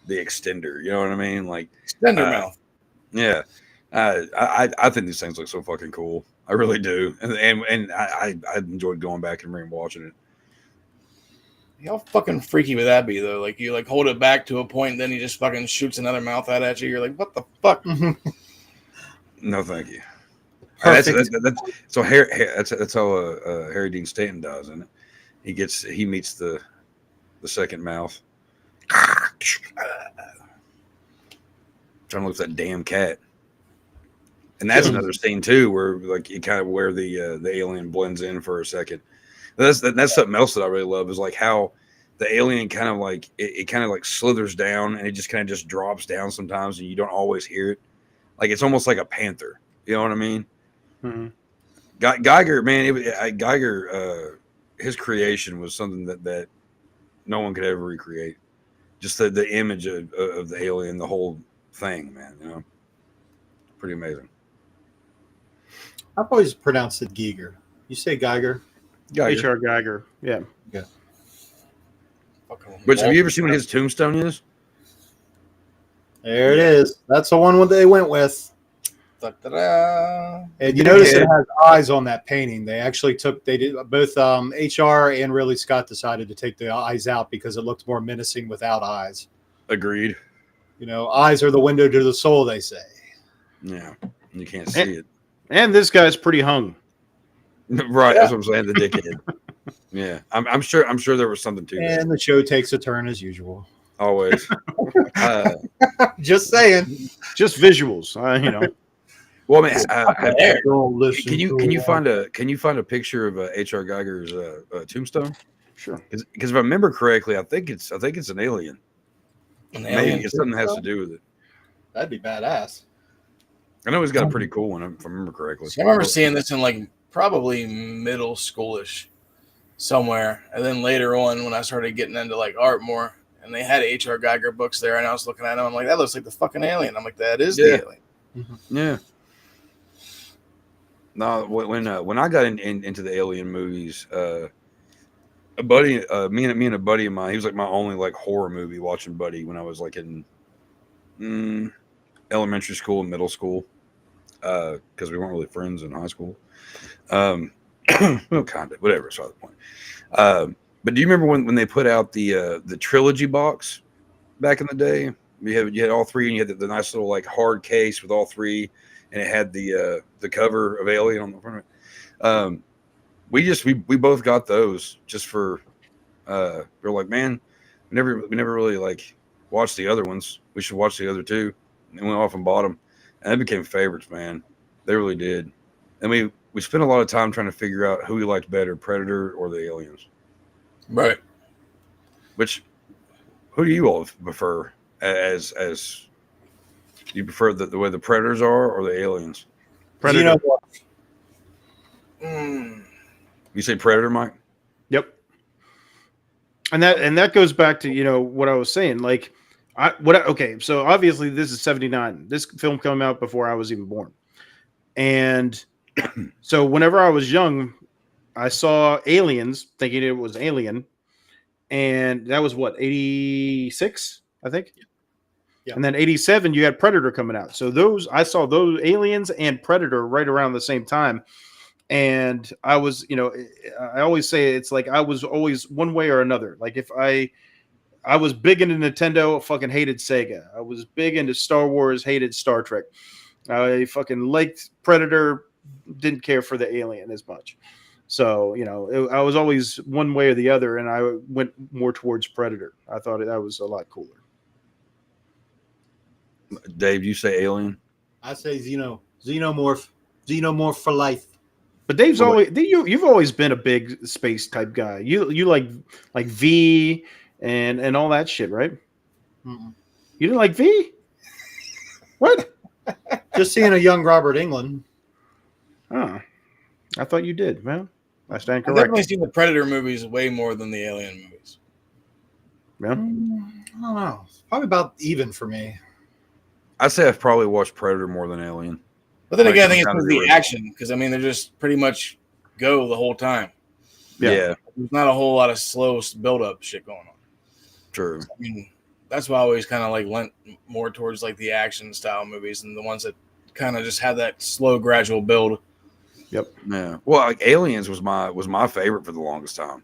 extender. You know what I mean? Like extender mouth. Yeah. I think these things look so fucking cool. I really do. And I enjoyed going back and rewatching it. How fucking freaky would that be though? Like you like hold it back to a point, and then he just fucking shoots another mouth out at you. You're like, what the fuck? No, thank you. That's how Harry Dean Stanton does, isn't it? He meets the second mouth. Trying to look at that damn cat. And that's another scene too, where like you kind of where the alien blends in for a second. That's something else that I really love, is like how the alien kind of like it kind of like slithers down, and it just kind of just drops down sometimes, and you don't always hear it. Like it's almost like a panther. You know what I mean? Mm-hmm. Geiger, man, Geiger, his creation was something that no one could ever recreate. Just the image of the alien, the whole thing, man. You know, pretty amazing. I've always pronounced it Geiger. You say Geiger? H.R. Geiger. Yeah. But have you ever seen what his tombstone is? There it is. That's the one they went with. Da-da-da. And you notice it has eyes on that painting. They actually did both HR and Ridley Scott decided to take the eyes out because it looked more menacing without eyes. Agreed. Eyes are the window to the soul, they say. Yeah. You can't see it. And this guy's pretty hung. Right, that's what I'm saying. The dickhead. Yeah, I'm sure there was something to that. And the show takes a turn as usual. Always. Just saying. Just visuals, Well, I mean, Don't listen can to you him. find a picture of H.R. Geiger's tombstone? Sure. Because if I remember correctly, I think it's an alien. An Maybe alien it's something that has to tombstone? do with it. That'd be badass. I know he's got a pretty cool one, if I remember correctly. So I remember seeing this in like probably middle schoolish somewhere, and then later on when I started getting into like art more, and they had H.R. Geiger books there, and I was looking at them, I'm like, that looks like the fucking alien. I'm like, that is the alien. Yeah. No, when I got into the alien movies, a buddy, me and a buddy of mine, he was like my only like horror movie watching buddy when I was like in elementary school and middle school, because we weren't really friends in high school. Well, kind of, whatever. It's not the point. But do you remember when they put out the trilogy box back in the day? You had all three, and you had the nice little like hard case with all three, and it had the cover of Alien on the front of it. We both got those just for we're like, man, we never really like watched the other ones. We should watch the other two. And went off and bought them, and they became favorites, man. They really did. And we spent a lot of time trying to figure out who we liked better, Predator or the Aliens. Right. Who do you all prefer? As do you prefer the way the Predators are or the Aliens? Predator. You say Predator, Mike? Yep. And that goes back to what I was saying. Like, okay, so obviously this is 79. This film came out before I was even born, and so whenever I was young, I saw Aliens, thinking it was Alien, and that was what 86, I think. Yeah. And then 87, you had Predator coming out. So I saw those Aliens and Predator right around the same time. And I was, I always say it's like I was always one way or another. Like if I was big into Nintendo, fucking hated Sega. I was big into Star Wars, hated Star Trek. I fucking liked Predator, didn't care for the Alien as much. So, I was always one way or the other, and I went more towards Predator. I thought that was a lot cooler. Dave, you say Alien? I say Xenomorph for life. But Dave's you've always been a big space type guy. You like V and all that shit, right? Mm-mm. You didn't like V? What? Just seeing a young Robert Englund. Oh, I thought you did. Well, I stand I've corrected. definitely seen the Predator movies way more than the Alien movies. Yeah. I don't know. Probably about even for me. I'd say I've probably watched Predator more than Alien. But then again, I think it's Kind of because of the original. action, because I mean they're just pretty much go the whole time. Yeah, There's not a whole lot of slow build up shit going on. true. I mean, that's why I always kind of like lent more towards like the action style movies and the ones that kind of just have that slow, gradual build. Yep. Yeah. Well, like Aliens was my favorite for the longest time.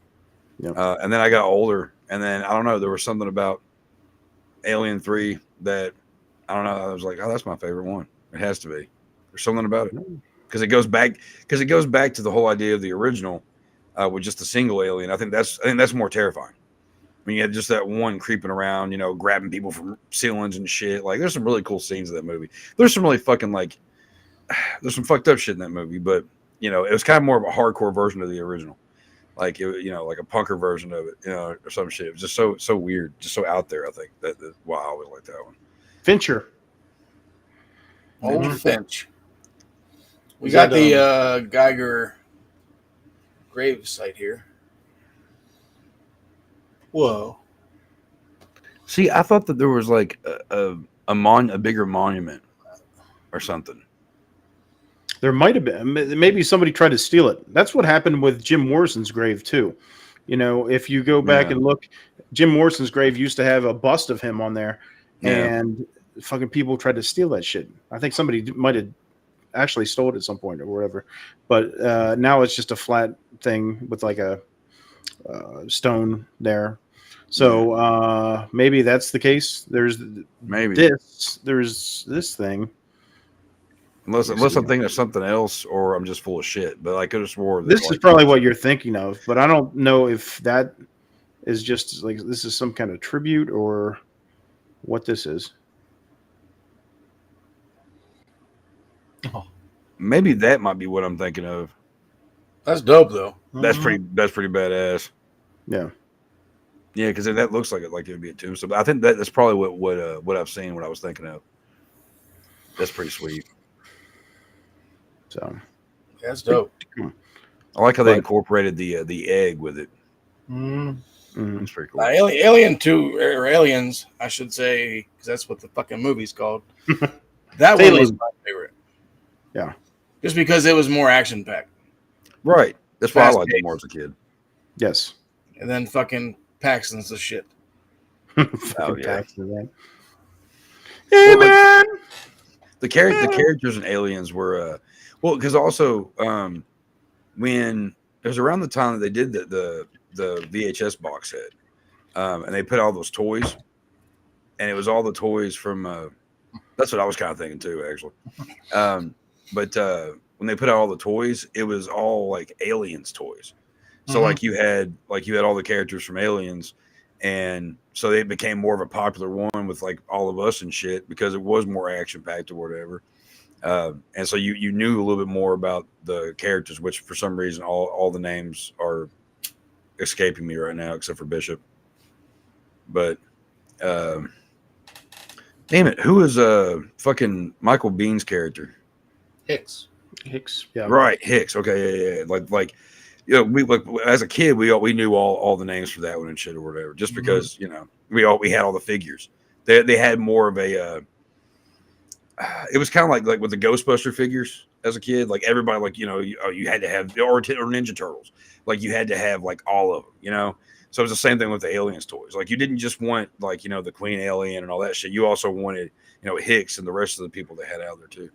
Yep. And then I got older, and then I don't know, there was something about Alien 3 that I don't know. I was like, oh, that's my favorite one. It has to be. There's something about it because it goes back to the whole idea of the original with just a single alien. I think that's more terrifying. I mean, you had just that one creeping around, grabbing people from ceilings and shit. Like, there's some really cool scenes in that movie. There's some really fucking there's some fucked up shit in that movie, but it was kind of more of a hardcore version of the original. Like like a punker version of it, or some shit. It was just so weird, just so out there. I think that's why I always like that one. Fincher. Old Finch. We Is got that, the Geiger grave site here. Whoa. See, I thought that there was like a bigger monument or something. There might have been. Maybe somebody tried to steal it. That's what happened with Jim Morrison's grave too. If you go back and look, Jim Morrison's grave used to have a bust of him on there, and fucking people tried to steal that shit. I think somebody might have actually stole it at some point or whatever. But now it's just a flat thing with like a stone there. So maybe that's the case. There's this thing. Unless I'm thinking of something else, or I'm just full of shit. But I could have swore This is probably what you're thinking of, but I don't know if that is just like this is some kind of tribute or what this is. Oh. Maybe that might be what I'm thinking of. That's dope though. That's pretty badass. Yeah. Yeah, because that looks like it would be a tombstone. But I think that's probably what I've seen, what I was thinking of. That's pretty sweet. So That's dope. I like how they incorporated the egg with it. That's pretty cool. Alien 2 or Aliens, I should say, because that's what the fucking movie's called. That one was my favorite. Yeah, just because it was more action packed. Right. That's why I liked it more as a kid. Yes. And then fucking Paxton's the shit. Oh yeah. Paxton, hey man. The characters in Aliens were because also when it was around the time that they did the VHS box set, and they put all those toys, and it was all the toys from that's what I was kind of thinking too, actually. But when they put out all the toys, it was all like Aliens toys. So like you had all the characters from Aliens, and so they became more of a popular one with like all of us and shit because it was more action packed or whatever. And so you knew a little bit more about the characters, which for some reason all the names are escaping me right now except for Bishop. But damn it, who is fucking Michael Bean's character? Hicks. Yeah. Right, Hicks. Okay, yeah. Like you know, we like as a kid we knew all the names for that one and shit or whatever, just because you know we had all the figures. They had more of a it was kind of like with the Ghostbuster figures as a kid. Like everybody, like you had to have or Ninja Turtles. Like you had to have like all of them, you know. So it was the same thing with the Aliens toys. Like you didn't just want like the Queen Alien and all that shit. You also wanted Hicks and the rest of the people they had out there too.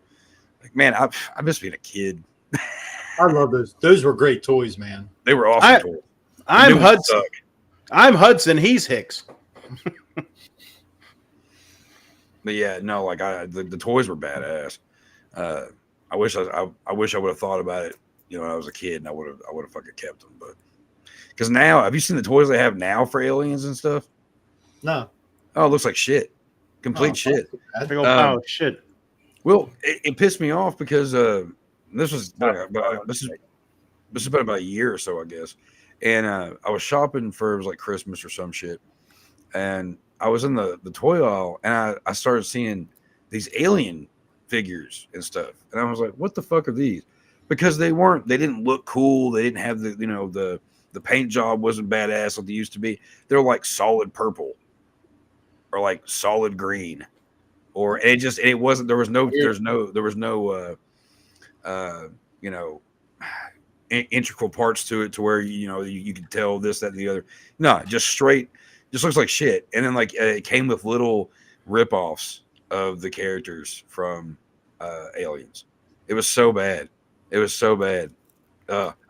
Like man, I miss being a kid. I love those. Those were great toys, man. They were awesome toys. I'm Hudson. I'm Hudson. He's Hicks. But yeah, no, like the toys were badass. I wish I would have thought about it, when I was a kid, and I would have fucking kept them. But because now, have you seen the toys they have now for Aliens and stuff? No. Oh, it looks like shit. Complete shit. Big old pile of shit. Well, it pissed me off because this is about a year or so, I guess. And I was shopping for, it was like Christmas or some shit. And I was in the toy aisle, and I started seeing these alien figures and stuff. And I was like, what the fuck are these? Because they didn't look cool. They didn't have the paint job wasn't badass like they used to be. They're like solid purple or like solid green. Or it wasn't, there was no integral parts to it to where you could tell this, that, and the other. No, just straight, just looks like shit. And then like it came with little rip-offs of the characters from Aliens. It was so bad. I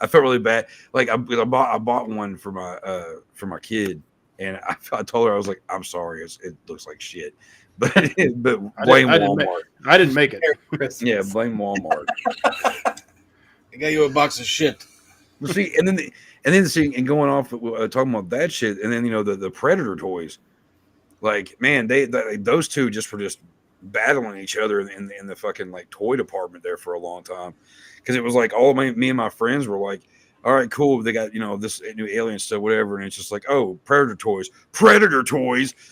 felt really bad. Like I bought one for my kid, and I told her, I was like, I'm sorry, it looks like shit. But blame Walmart. I didn't make it. Yeah, blame Walmart. They got you a box of shit. Well, see, and then going off talking about that shit, and then the Predator toys, like man, those two just were just battling each other in the fucking like toy department there for a long time, because it was like me and my friends were like, all right, cool, they got this new alien stuff, whatever, and it's just like, oh, Predator toys.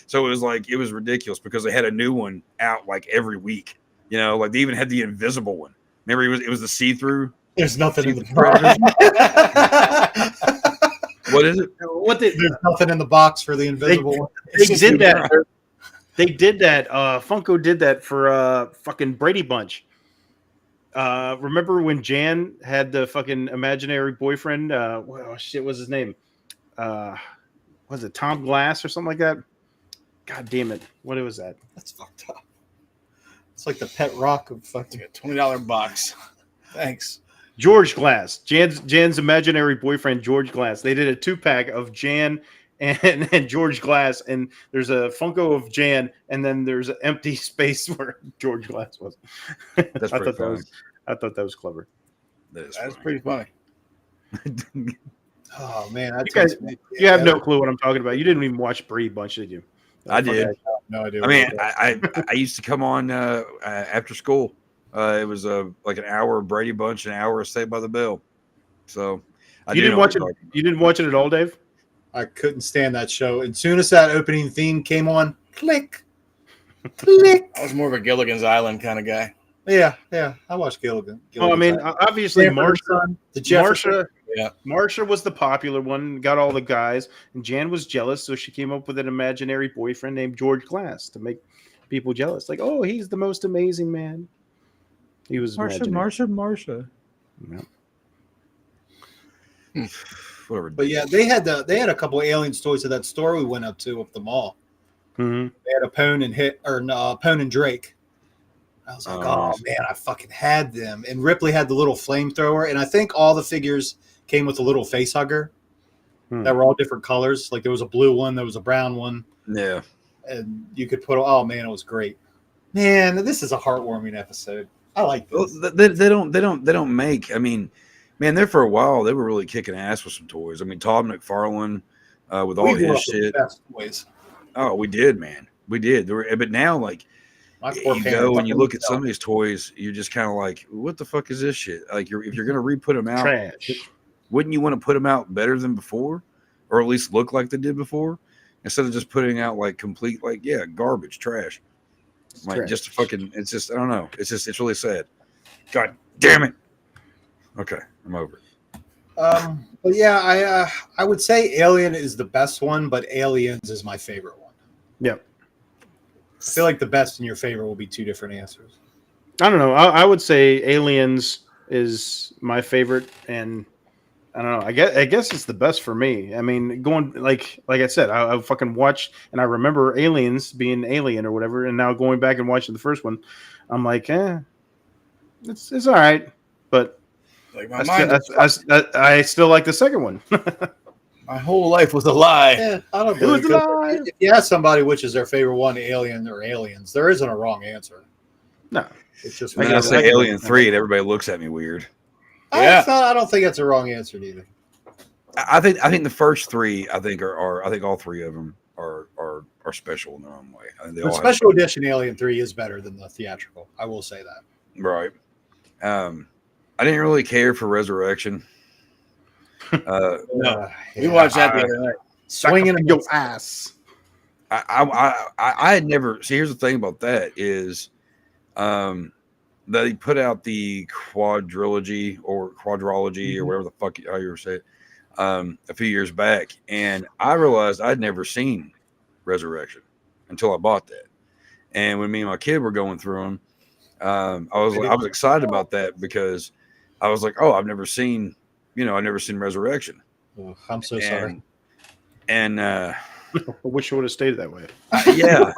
So it was like, it was ridiculous because they had a new one out like every week, like they even had the invisible one. Remember, it was the see-through. There's nothing in the Predator. What is it? There's nothing in the box for the invisible one. They did that. They did that. Funko did that for fucking Brady Bunch. Remember when Jan had the fucking imaginary boyfriend? What was his name? Was it Tom Glass or something like that? God damn it! What was that? That's fucked up. It's like the pet rock of fucking $20 box. Thanks. George Glass, Jan's imaginary boyfriend, George Glass. They did a 2-pack of Jan and George Glass, and there's a Funko of Jan, and then there's an empty space where George Glass was. That's I pretty funny. thought that was clever. That's pretty funny. oh man, you have no clue what I'm talking about. You didn't even watch Brady Bunch, did you? I did. No idea. I mean, I used to come on after school. It was like an hour of Brady Bunch, an hour of Saved by the Bell. So You didn't watch it. You didn't watch it at all, Dave? I couldn't stand that show. As soon as that opening theme came on, click, click. I was more of a Gilligan's Island kind of guy. Yeah. I watched Gilligan. Oh, I mean, obviously, Marsha Yeah. Marsha was the popular one, got all the guys, and Jan was jealous, so she came up with an imaginary boyfriend named George Glass to make people jealous. Like, oh, he's the most amazing man. He was Marsha. Yeah. Whatever. But yeah, they had a couple of Aliens toys at that store we went up to up the mall. Mm-hmm. They had a Pone and Drake. I was like, oh man, I fucking had them. And Ripley had the little flamethrower, and I think all the figures came with a little face hugger that were all different colors. Like there was a blue one, there was a brown one. Yeah. And you could put. Oh man, it was great. Man, this is a heartwarming episode. I like this. Well, they don't make. I mean, man, there for a while they were really kicking ass with some toys. I mean, Todd McFarlane with all his shit. Toys. Oh, we did, man. We did. But now, like, you go and you look at some of these toys, you're just kind of like, what the fuck is this shit? Like, if you're gonna re-put them out, Trash. wouldn't you want to put them out better than before, or at least look like they did before, instead of just putting out like complete, like, garbage, trash. Like trash. Just fucking. It's just, I don't know. It's really sad. God damn it. Okay, I'm over it. But yeah, I would say Alien is the best one, but Aliens is my favorite one. Yep. I feel like the best and your favorite will be two different answers. I don't know. I would say Aliens is my favorite, and I don't know. I guess it's the best for me. I mean, going like I said, I fucking watched, and I remember Aliens being Alien or whatever, and now going back and watching the first one, I'm like, it's all right, but Like I still like the second one. my whole life was a lie. Yeah, I don't It was really. a lie. If you ask somebody which is their favorite one, Alien or Aliens, there isn't a wrong answer. No, It's just. And then I say Alien 3, and everybody looks at me weird. Yeah. I don't think that's a wrong answer either. I think the first three, I think all three of them are special in their own way. I think they The all special edition Alien 3 is better than the theatrical. I will say that. right. I didn't really care for Resurrection. We watched that the other night. Swinging in your ass. I had never. See, here's the thing about that is, they put out the quadrology or whatever the fuck how you say it, a few years back, and I realized I'd never seen Resurrection until I bought that. And when me and my kid were going through them, I was excited about that because I was like, oh, I've never seen Resurrection. Oh, I'm so sorry. And I wish it would have stayed that way. I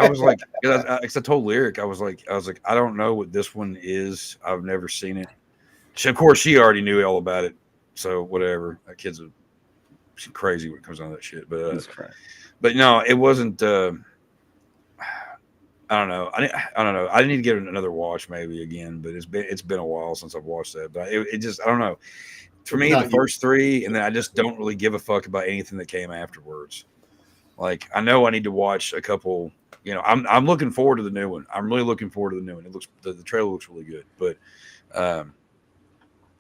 was like, because I told Lyric, I was like, I don't know what this one is. I've never seen it. Of course, she already knew all about it. So whatever. That kid's she's crazy when it comes down to that shit. But no, it wasn't. I don't know. I don't know. I need to give it another watch maybe again. But it's been a while since I've watched that. But it just, I don't know. For me, the first three, and then I just don't really give a fuck about anything that came afterwards. Like, I know I need to watch a couple. I'm looking forward to the new one. I'm really looking forward to the new one. It looks the trailer looks really good. But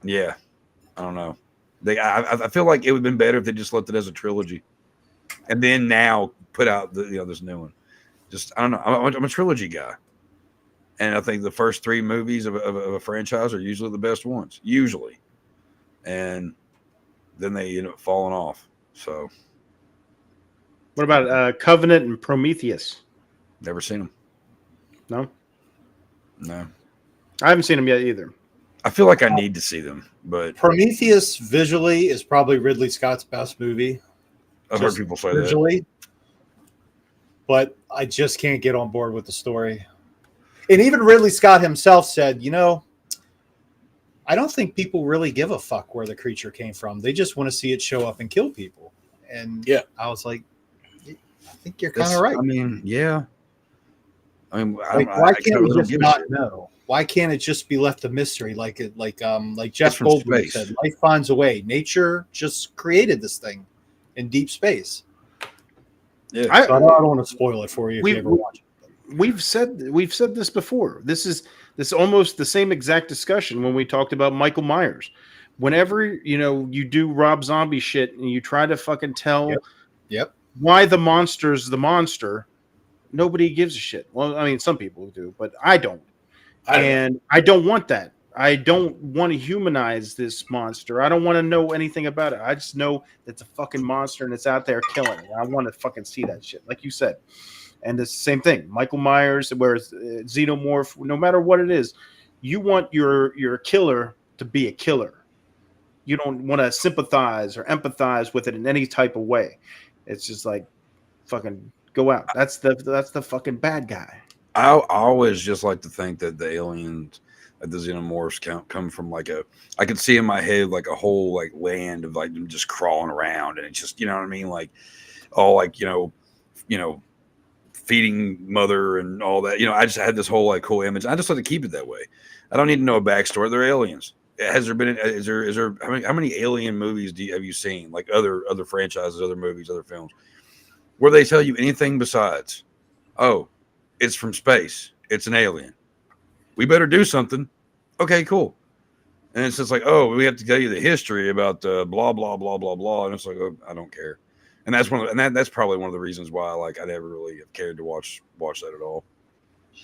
yeah, I don't know. I feel like it would have been better if they just left it as a trilogy, and then now put out this new one. Just, I don't know. I'm a trilogy guy, and I think the first three movies of a franchise are usually the best ones. Usually. And then they end up falling off. So, what about Covenant and Prometheus? Never seen them. No. I haven't seen them yet either. I feel like I need to see them, but Prometheus visually is probably Ridley Scott's best movie. I've heard people say visually, but I just can't get on board with the story. And even Ridley Scott himself said, I don't think people really give a fuck where the creature came from. They just want to see it show up and kill people. And yeah, I was like, I think you're kind of right. I mean, yeah. I mean, why can't we just not know? Why can't it just be left a mystery? Like Jeff Goldblum said, life finds a way. Nature just created this thing in deep space. Yeah, I don't want to spoil it for you if you ever watch it. we've said this before. This is almost the same exact discussion when we talked about Michael Myers. Whenever you do Rob Zombie shit and you try to fucking tell Yep. why the monster's the monster, nobody gives a shit. Well, I mean, some people do, but I don't. I don't want that. I don't want to humanize this monster. I don't want to know anything about it. I just know it's a fucking monster and it's out there killing it. I want to fucking see that shit, like you said. And it's the same thing. Michael Myers, whereas Xenomorph, no matter what it is, you want your killer to be a killer. You don't want to sympathize or empathize with it in any type of way. It's just like fucking go out. That's the fucking bad guy. I always just like to think that the aliens, like the xenomorphs, come from like I could see in my head like a whole like land of like them just crawling around, and it's just, you know what I mean, like all like you know feeding mother and all that. I just had this whole like cool image. I just like to keep it that way. I don't need to know a backstory. They're aliens. Has there been? Is there? How many alien movies have you seen? Like other franchises, other movies, other films, where they tell you anything besides, oh, it's from space. It's an alien. We better do something. Okay, cool. And it's just like, oh, we have to tell you the history about blah blah blah blah blah, and it's like, oh, I don't care. And that's that's probably one of the reasons why like I never really have cared to watch that at all.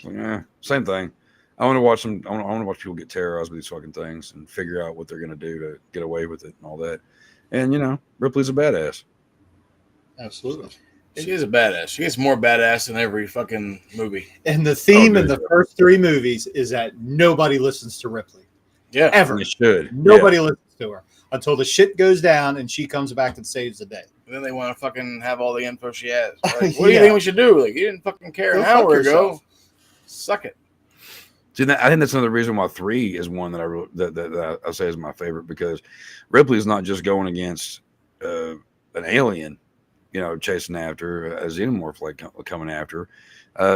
Like, same thing. I want to watch them. I want to watch people get terrorized with these fucking things and figure out what they're gonna do to get away with it and all that. And Ripley's a badass. Absolutely. She is a badass. She gets more badass than every fucking movie. And the theme in the first 3 movies is that nobody listens to Ripley. Yeah. Ever. You should. Nobody listens to her until the shit goes down and she comes back and saves the day. And then they want to fucking have all the info she has. Like, what do you think we should do? Like, you didn't fucking care an hour ago. Suck it. See, I think that's another reason why 3 is one that I say is my favorite, because Ripley is not just going against an alien, chasing after a xenomorph, like coming after.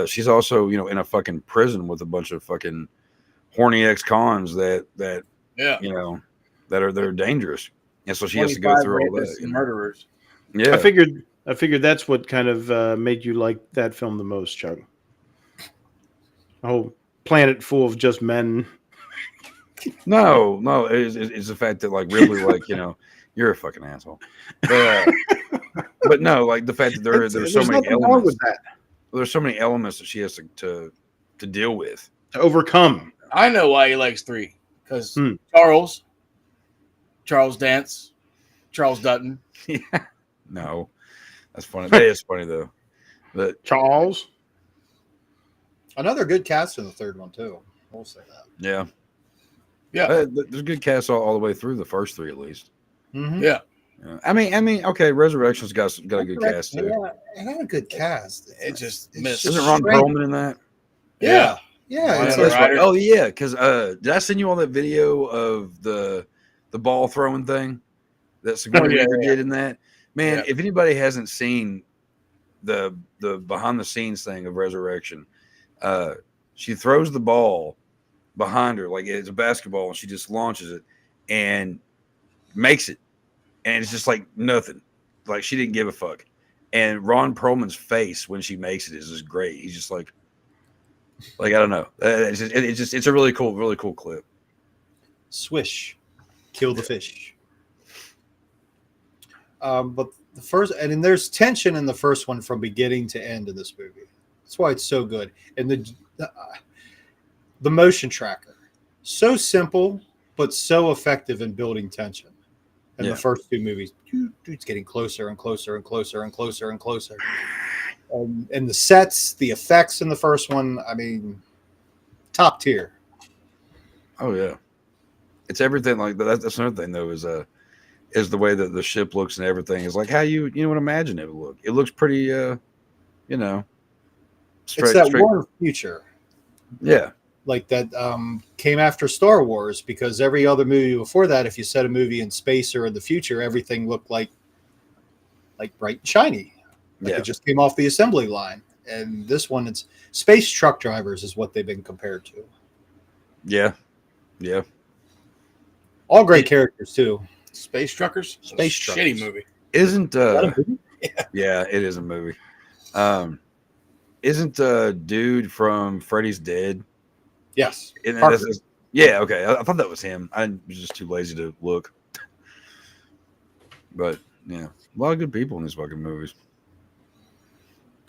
She's also, in a fucking prison with a bunch of fucking horny ex-cons that are dangerous, and so she has to go through all that. Murderers. Yeah, I figured that's what kind of made you like that film the most, Chuck. A whole planet full of just men. No, it's the fact that like Ripley, like you're a fucking asshole. But no, like the fact that there's so many elements with that. There's so many elements that she has to deal with, to overcome. I know why he likes 3, because Charles Dance, Charles Dutton. No, that's funny. That is funny though. But Charles, another good cast in the 3rd one too. We'll say that. Yeah. There's good cast all the way through the first 3 at least. Mm-hmm. Yeah. I mean, okay, Resurrection's got a good cast too. Yeah, it had a good cast. It just missed. Isn't Ron Perlman in that? Yeah. That's right. Oh yeah, because did I send you all that video of the ball throwing thing that Sigourney Weaver did in that? Man, if anybody hasn't seen the behind the scenes thing of Resurrection, she throws the ball behind her like it's a basketball, and she just launches it and makes it, and it's just like nothing, like she didn't give a fuck. And Ron Perlman's face when she makes it is just great. He's just like I don't know. It's a really cool clip. Swish, kill the fish. But the first, and then there's tension in the first one from beginning to end of this movie. That's why it's so good. And the motion tracker, so simple but so effective in building tension. In the first 2 movies, it's getting closer and closer and closer and closer and closer. And the sets, the effects in the first one, I mean, top tier. Oh yeah, it's everything like that. That's another thing though, is the way that the ship looks and everything is like how you would imagine it would look. It looks pretty, straight. It's that warm future. Yeah. Like that came after Star Wars, because every other movie before that, if you set a movie in space or in the future, everything looked like bright and shiny. It just came off the assembly line. And this one, it's space truck drivers is what they've been compared to. Yeah. Yeah. All great characters too. Space Truckers? Space Truckers. Shitty movie. Isn't Is that a movie? Yeah, it is a movie. isn't the dude from Freddy's Dead? Yes. And Parker. yeah, okay. I thought that was him. I was just too lazy to look. But yeah, a lot of good people in these fucking movies.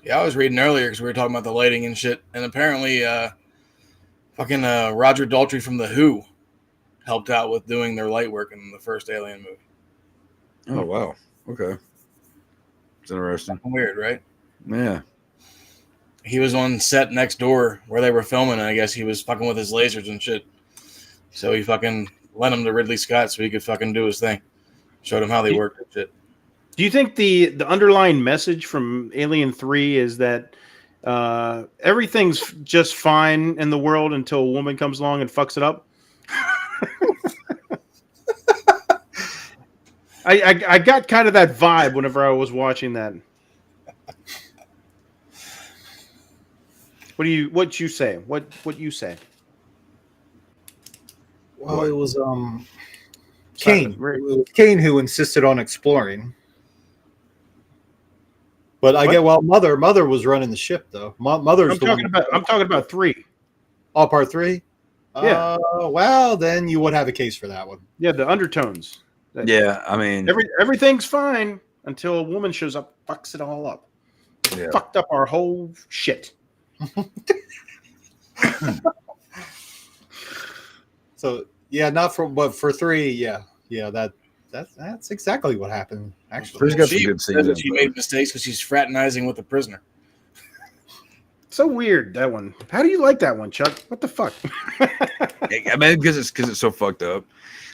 Yeah, I was reading earlier because we were talking about the lighting and shit, and apparently, fucking Roger Daltrey from The Who helped out with doing their light work in the first Alien movie. Oh wow. Okay. It's interesting. Weird, right? Yeah. He was on set next door where they were filming, and I guess he was fucking with his lasers and shit. So he fucking lent him to Ridley Scott so he could fucking do his thing. Showed him how they worked and shit. Do you think the underlying message from Alien 3 is that everything's just fine in the world until a woman comes along and fucks it up? I got kind of that vibe whenever I was watching that. What you say? What you say? Well, it was Kane. It was Kane who insisted on exploring. But I get Mother was running the ship though. Mother's I'm talking about 3. Oh, part 3? Yeah. Well, then you would have a case for that one. Yeah, the undertones. Yeah, I mean, everything's fine until a woman shows up, fucks it all up. Yeah. Fucked up our whole shit. So yeah, but for 3, yeah, that's exactly what happened. Actually, got some good scenes. She made mistakes because she's fraternizing with the prisoner. So weird, that one. How do you like that one, Chuck? What the fuck? I mean, because it's so fucked up.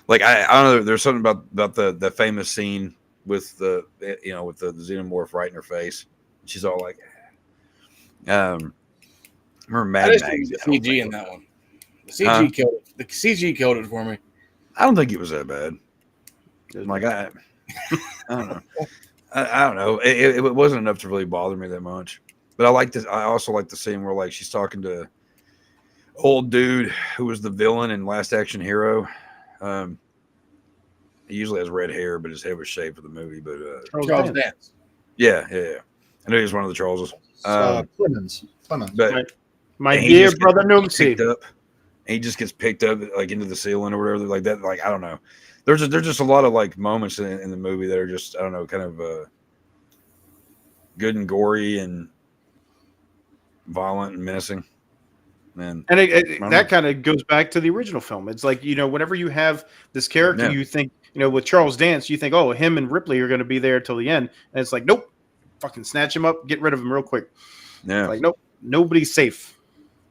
Like I don't know. There's something about the famous scene with the xenomorph right in her face. She's all like, remember Mad Max? The CG in that one. The CG killed it. The CG killed it for me. I don't think it was that bad. Like I don't know. I don't know. It wasn't enough to really bother me that much. But I like this. I also like the scene where like she's talking to old dude who was the villain in Last Action Hero. He usually has red hair, but his head was shaved for the movie. But Charles Dance. Yeah. I know he was one of the Charleses. Clemens. But my dear brother Numsy. He just gets picked up like into the ceiling or whatever like that. Like I don't know. There's just a lot of like moments in the movie that are just I don't know, kind of good and gory and violent and menacing. And that kind of goes back to the original film. It's like, whenever you have this character, you think, with Charles Dance, you think, oh, him and Ripley are going to be there till the end. And it's like, nope, fucking snatch him up, get rid of him real quick. Yeah. Like, nope, nobody's safe.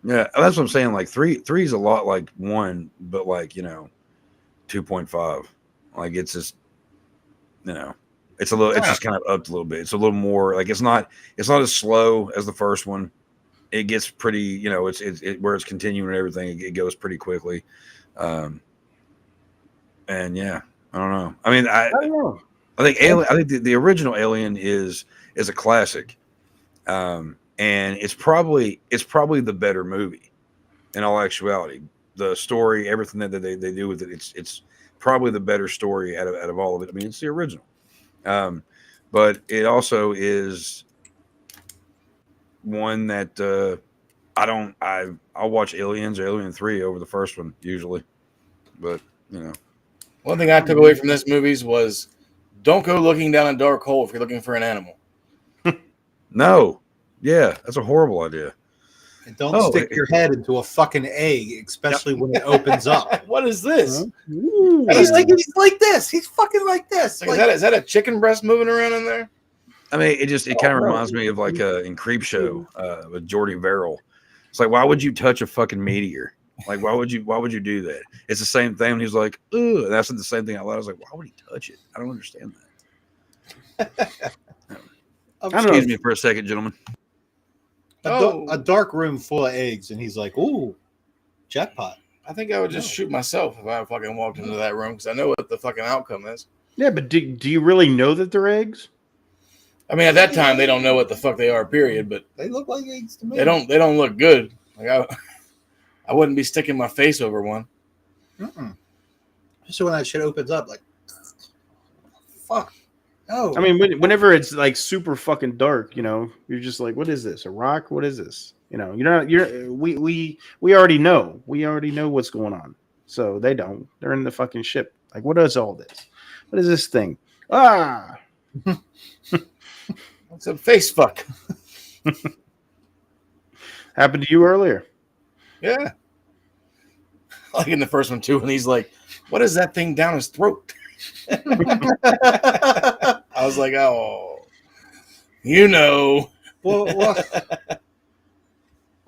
Yeah, that's what I'm saying. Like three is a lot like 1, but like 2.5. Like it's just it's a little. It's just kind of upped a little bit. It's a little more like it's not as slow as the first one. It gets pretty. It's where it's continuing and everything. It goes pretty quickly. And yeah, I don't know. I mean, I don't know. I think Alien. I think the original Alien is a classic. And it's probably the better movie in all actuality. The story, everything that they do with it, it's probably the better story out of all of it. I mean, it's the original, but it also is one that I'll watch Aliens or Alien 3 over the first one usually. But one thing I took away from this movie was don't go looking down a dark hole if you're looking for an animal. No. Yeah, that's a horrible idea. And don't stick your head into a fucking egg, especially when it opens up. What is this? He's like this. He's fucking like this. Like, is that a chicken breast moving around in there? I mean, it kind of reminds me of like in Creepshow with Jordy Verrill. It's like, why would you touch a fucking meteor? Like, why would you do that? It's the same thing. When he's like, "Ugh," and I said the same thing out loud. I was like, why would he touch it? I don't understand that. Excuse me for a second, gentlemen. A dark room full of eggs, and he's like, "Ooh, jackpot!" I think I would just shoot myself if I fucking walked into that room because I know what the fucking outcome is. Yeah, but do you really know that they're eggs? I mean, at that time they don't know what the fuck they are. Period. But they look like eggs to me. They don't look good. Like I wouldn't be sticking my face over one. So when that shit opens up, like, fuck. Oh, I mean, whenever it's like super fucking dark, you know, you're just like, what is this? A rock? What is this? You know, we already know. We already know what's going on. So they don't. They're in the fucking ship. Like, what is all this? What is this thing? Ah, It's a face fuck. happened to you earlier. Yeah. Like in the first one too, and he's like, "What is that thing down his throat?" I was like, "Oh, you know." well,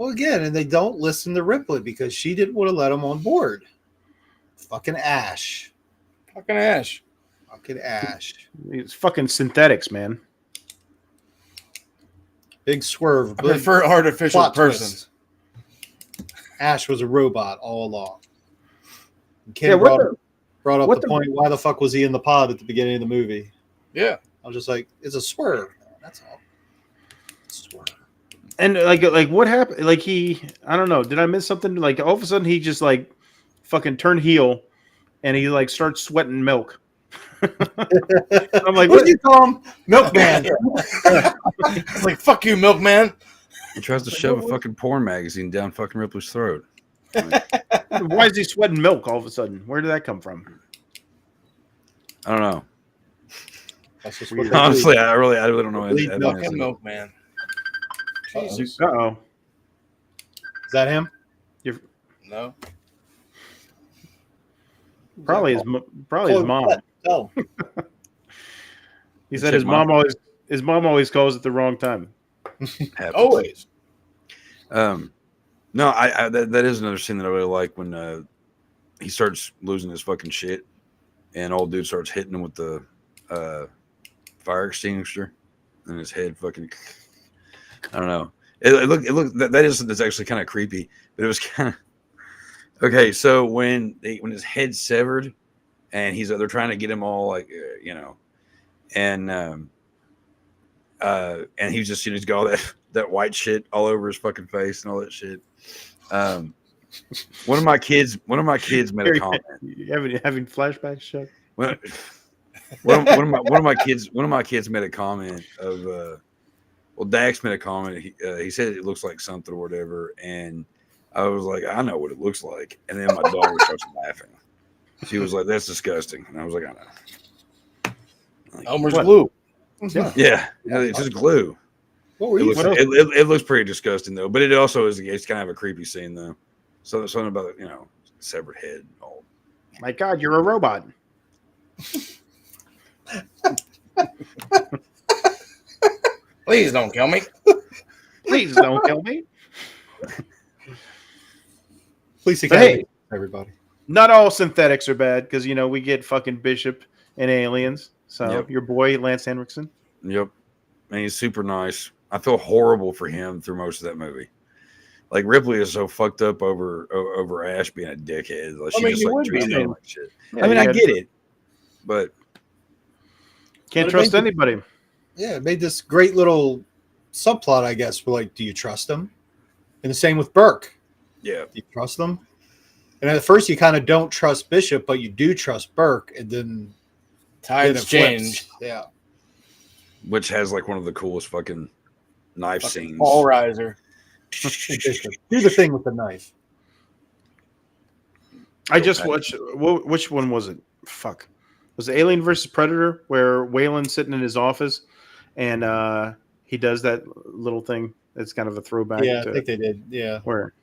again, and they don't listen to Ripley because she didn't want to let him on board. Fucking Ash. Fucking Ash. Fucking Ash. It's fucking synthetics, man. Big swerve. I prefer artificial plot person. twist. Ash was a robot all along. And Kim Yeah, brought up the point, why the fuck was he in the pod at the beginning of the movie? Yeah. I was just like, it's a swerve. That's all. Swerve. And like what happened? Like I don't know. Did I miss something? Like all of a sudden he just like fucking turned heel, and he like starts sweating milk. I'm like, what did you call him? Milkman. It's like, fuck you, milkman. He tries to shove a fucking porn magazine down fucking Ripley's throat. Like, why is he sweating milk all of a sudden? Where did that come from? I don't know. That's just what they Honestly, do. I really don't know. Bleed anything. Fucking milkman. Jesus. Uh-oh. Is that him? No. Probably his mom. Oh, He said His his mom always calls at the wrong time. Happens. Always. No, I that is another scene that I really like when he starts losing his fucking shit, and old dude starts hitting him with the fire extinguisher, and his head fucking. I don't know. It looked that's actually kind of creepy, but it was kind of okay. So when his head's severed, and they're trying to get him all like you know, and he's just he's got all that white shit all over his fucking face and all that shit. One of my kids made a comment. You having flashbacks, Chuck? One of my kids made a comment of Dax made a comment. He said it looks like something or whatever, and I was like, I know what it looks like. And then my daughter starts laughing. She was like, "That's disgusting," and I was like, "I know." Like, Elmer's what? glue. yeah, it's just glue. what were you? It looks pretty disgusting though, but it's kind of a creepy scene though. So there's something about severed head. And all. My God, you're a robot. Please don't kill me. Please don't kill me. Please, Hey. everybody. Not all synthetics are bad because we get fucking Bishop and aliens. So Yep. your boy Lance Henriksen. Yep, and he's super nice. I feel horrible for him through most of that movie. Like Ripley is so fucked up over Ash being a dickhead. Like, she just like treats him like shit. Yeah, I mean, you I had- get it, but Can't But it trust made- anybody. Yeah, it made this great little subplot, I guess. Where, like, do you trust him? And the same with Burke. yeah, Do you trust them? And at first, you kind of don't trust Bishop, but you do trust Burke, and then Tides it flips. change. Yeah. which has like one of the coolest fucking knife scenes. Paul Reiser. Bishop. Do the thing with the knife. I just watched. Which one was it? Fuck. Was it Alien versus Predator where Wayland's sitting in his office and he does that little thing? It's kind of a throwback. Yeah, I to think they did. Yeah. where.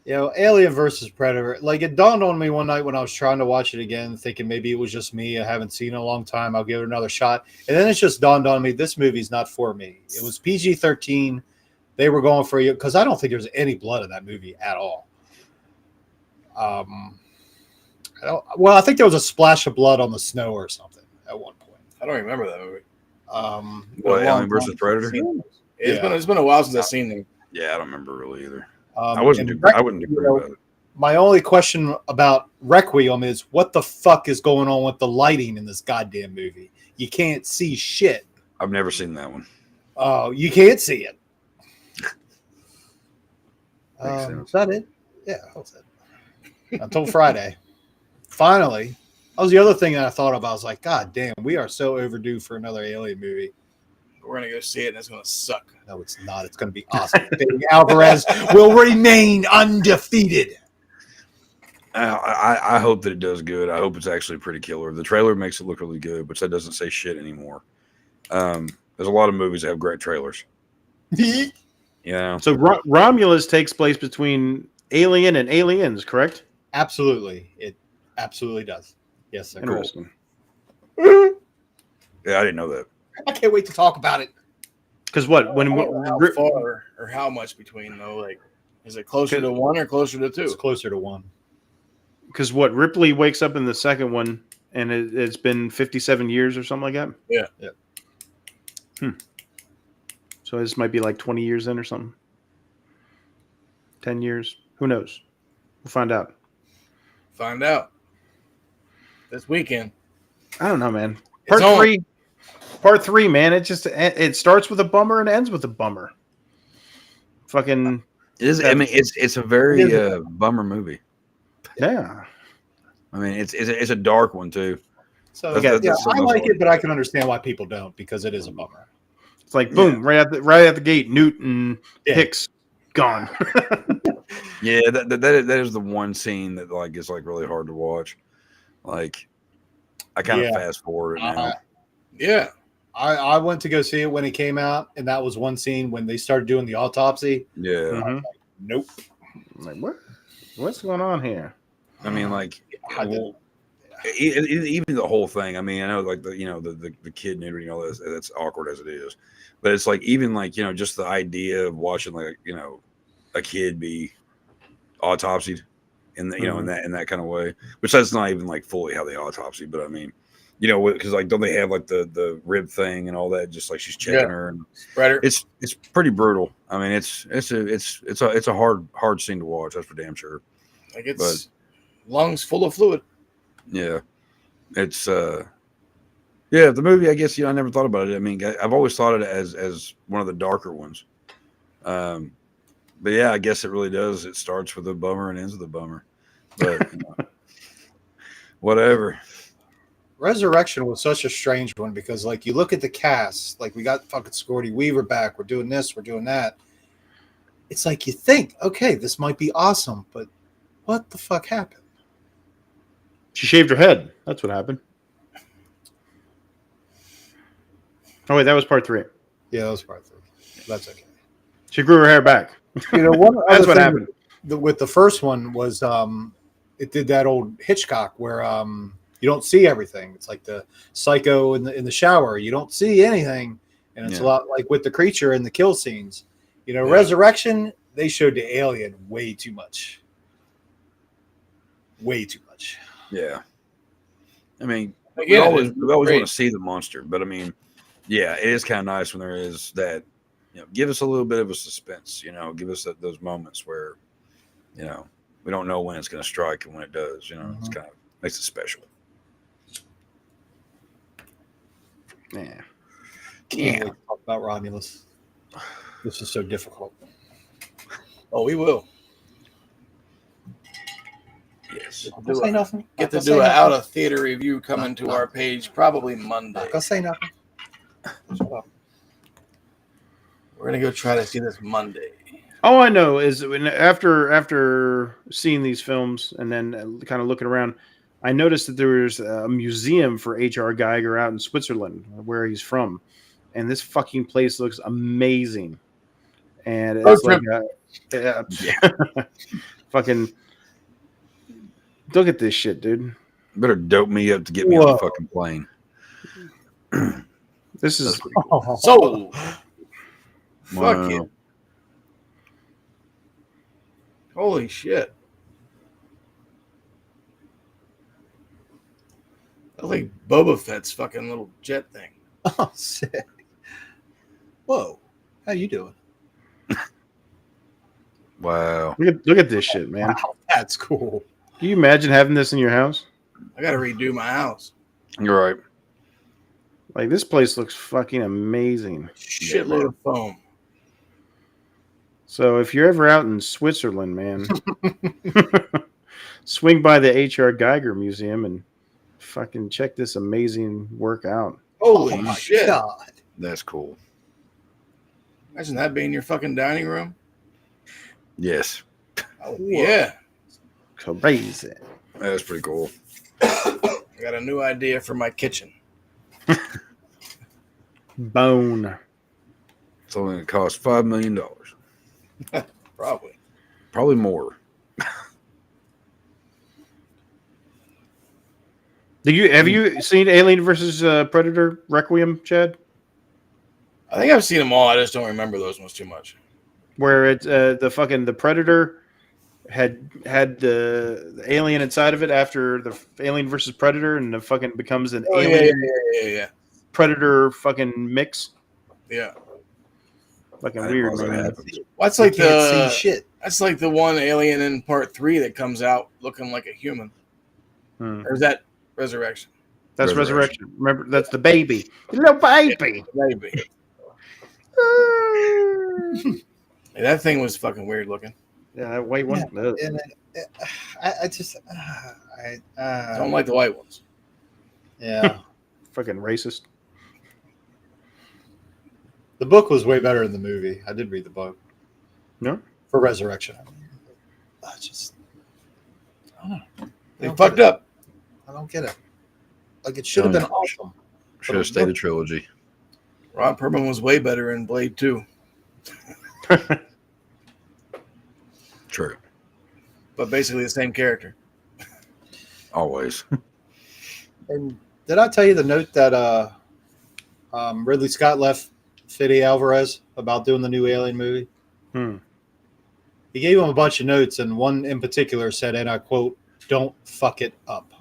Alien versus Predator. Like, it dawned on me one night when I was trying to watch it again, thinking maybe it was just me. I haven't seen it in a long time. I'll give it another shot. And then it's just dawned on me, this movie's not for me. It was PG-13. They were going for you because I don't think there's any blood in that movie at all. I think there was a splash of blood on the snow or something at one point. I don't remember that movie. What, a long Alien versus time Predator? since I've seen it. It's been a while since I've seen them. Yeah, I don't remember really either. I I wouldn't agree about it. My only question about Requiem is what the fuck is going on with the lighting in this goddamn movie? You can't see shit. I've never seen that one. Oh, you can't see it. Makes sense. Is that it? Yeah, that was it. Until Friday. Finally, That was the other thing that I thought about. I was like, God damn, we are so overdue for another Alien movie. We're gonna go see it, and it's gonna suck. No, it's not. It's going to be awesome. Baby Alvarez will remain undefeated. I hope that it does good. I hope it's actually pretty killer. The trailer makes it look really good, which that doesn't say shit anymore. There's a lot of movies that have great trailers. Yeah. So Romulus takes place between Alien and Aliens, correct? Absolutely. It absolutely does. Yes, sir. Interesting. Yeah, I didn't know that. I can't wait to talk about it. Because what? I don't know how far or how much between though? Like, is it closer to 1 or closer to 2? It's closer to 1. Because what? Ripley wakes up in the second one, and it's been 57 years or something like that. Yeah. So this might be like 20 years in or something. 10 years. Who knows? We'll find out. Find out this weekend. I don't know, man. It's on. Part three, man. It starts with a bummer and ends with a bummer. Fucking. It is. I mean, it's a very bummer movie. Yeah. I mean, it's a dark one too. So I like it, but I can understand why people don't, because it is a bummer. It's like boom, right at the gate, Newt and Hicks gone. Yeah, that is the one scene that like is like really hard to watch. Like, I kind of fast forward it now. Yeah. I went to go see it when it came out, and that was one scene when they started doing the autopsy. Yeah. Mm-hmm. Like, nope. I'm like, what? What's going on here? I mean, like, even the whole thing. I mean, I know, like, the kid nudity and all this, that's awkward as it is. But it's like, even like, just the idea of watching, like, a kid be autopsied in the, in that kind of way, which that's not even like fully how they autopsy, but I mean, because like, don't they have like the rib thing and all that, just like she's checking her and spreader. It's pretty brutal. I mean, it's a hard scene to watch. That's for damn sure. Like, it's lungs full of fluid. Yeah, it's the movie. I guess I never thought about it. I mean, I've always thought of it as one of the darker ones. But yeah, I guess it really does. It starts with a bummer and ends with a bummer. But whatever. Resurrection was such a strange one because, like, you look at the cast, like, we got fucking Sigourney Weaver back. We're doing this. We're doing that. It's like you think, okay, this might be awesome, but what the fuck happened? She shaved her head. That's what happened. Oh, wait, that was part 3. Yeah, that was part 3. That's okay. She grew her hair back. One That's what happened. With the first one was it did that old Hitchcock where you don't see everything. It's like the Psycho in the shower. You don't see anything, and it's a lot like with the creature and the kill scenes. Resurrection, they showed the alien way too much. Way too much. Yeah. I mean, Again, we always want to see the monster, but I mean, yeah, it is kind of nice when there is that. Give us a little bit of a suspense. Give us those moments where, we don't know when it's going to strike, and when it does, it's kind of makes it special. Yeah. Can't wait to talk about Romulus. This is so difficult. Oh, we will. Yes. Don't say nothing. Get to do an out of theater review coming to our page probably Monday. Not gonna say nothing. Shut up. We're gonna go try to see this Monday. All I know is after seeing these films and then kind of looking around, I noticed that there was a museum for H.R. Geiger out in Switzerland, where he's from, and this fucking place looks amazing. And it's fucking look at this shit, dude. Better dope me up to get me on the fucking plane. This is So. Wow. Fuck it. Holy shit. I like Boba Fett's fucking little jet thing. Oh, sick. Whoa. How you doing? Wow. look at this shit, man. Wow, that's cool. Can you imagine having this in your house? I gotta redo my house. You're right. Like, this place looks fucking amazing. Shitload of foam. So if you're ever out in Switzerland, man, swing by the H.R. Geiger Museum and fucking check this amazing work out. Holy my shit. God. That's cool. Imagine that being your fucking dining room. Yes, Oh, yeah. Crazy. that's pretty cool. I got a new idea for my kitchen. Bone. It's only going to cost $5 million. Probably. Probably more. Have you seen Alien versus Predator Requiem, Chad? I think I've seen them all. I just don't remember those ones too much. Where it's the Predator had the alien inside of it after the Alien versus Predator, and the fucking becomes an alien Yeah. Predator fucking mix. Yeah. Fucking I weird, didn't know that man. happened. Well, that's like Can't see shit. that's like the one alien in part 3 that comes out looking like a human. Hmm. Or is that Resurrection? That's Resurrection. Resurrection. Remember, that's the baby. The little baby. Maybe. Hey, that thing was fucking weird looking. Yeah, that white one. Ugh. And I just, Don't like the white ones. yeah. Fucking racist. The book was way better than the movie. I did read the book. No? For Resurrection. I just, I don't know. They fucked up. I don't get it. Like, it should have been awesome. Should have stayed the trilogy. Ron Perlman was way better in Blade 2. True. But basically the same character. Always. And did I tell you the note that Ridley Scott left Fede Alvarez about doing the new Alien movie? He gave him a bunch of notes, and one in particular said, and I quote, "Don't fuck it up."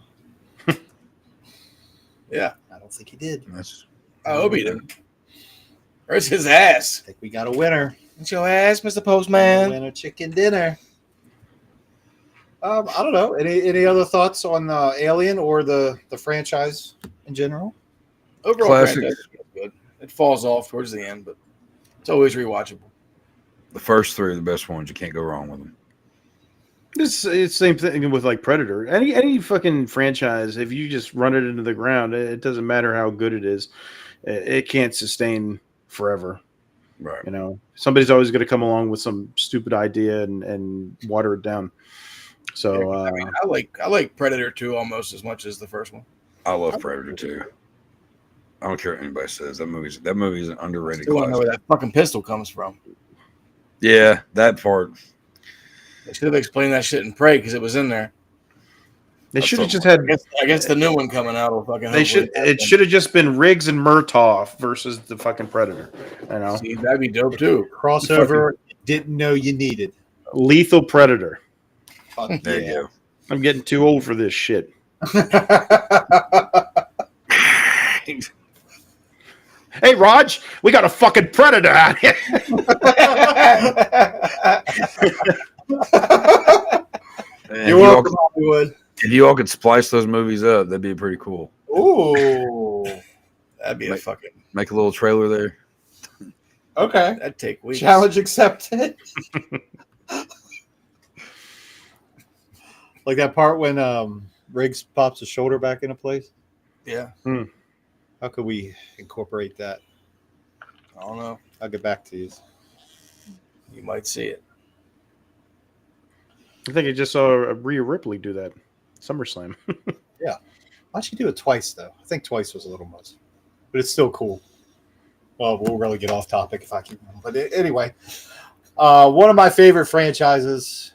Yeah. I don't think he did. I hope he didn't. Where's his ass? I think we got a winner. It's your ass, Mr. Postman. Winner chicken dinner. I don't know. Any other thoughts on Alien or the franchise in general? Overall, Classic. franchise is good. It falls off towards the end, but it's always rewatchable. The first 3 are the best ones. You can't go wrong with them. It's the same thing with like Predator. Any fucking franchise, if you just run it into the ground, it doesn't matter how good it is. It can't sustain forever. Right. You know, somebody's always going to come along with some stupid idea and water it down. So I mean, I like Predator 2 almost as much as the first one. I love Predator 2. I don't care what anybody says. That movie's an underrated Still don't know classic. where that fucking pistol comes from. Yeah, that part. They should have explained that shit in Prey because it was in there. they should have just had. I guess the new one coming out will fucking. They should. It should have just been Riggs and Murtaugh versus the fucking Predator. You know, See, that'd be dope too. Crossover didn't know you needed. Lethal Predator. Fuck There yeah. you go. I'm getting too old for this shit. Hey, Raj, we got a fucking Predator out here. And You're welcome, Hollywood. if you all could splice those movies up, that'd be pretty cool. Ooh. That'd be a fucking. Make a little trailer there. Okay. That'd take weeks. Challenge accepted. Like that part when Riggs pops his shoulder back into place. Yeah. How could we incorporate that? I don't know. I'll get back to you. You might see it. I think I just saw Rhea Ripley do that. SummerSlam. Why'd she do it twice, though? I think twice was a little much. But it's still cool. Well, we'll really get off topic if I keep going. But anyway, one of my favorite franchises,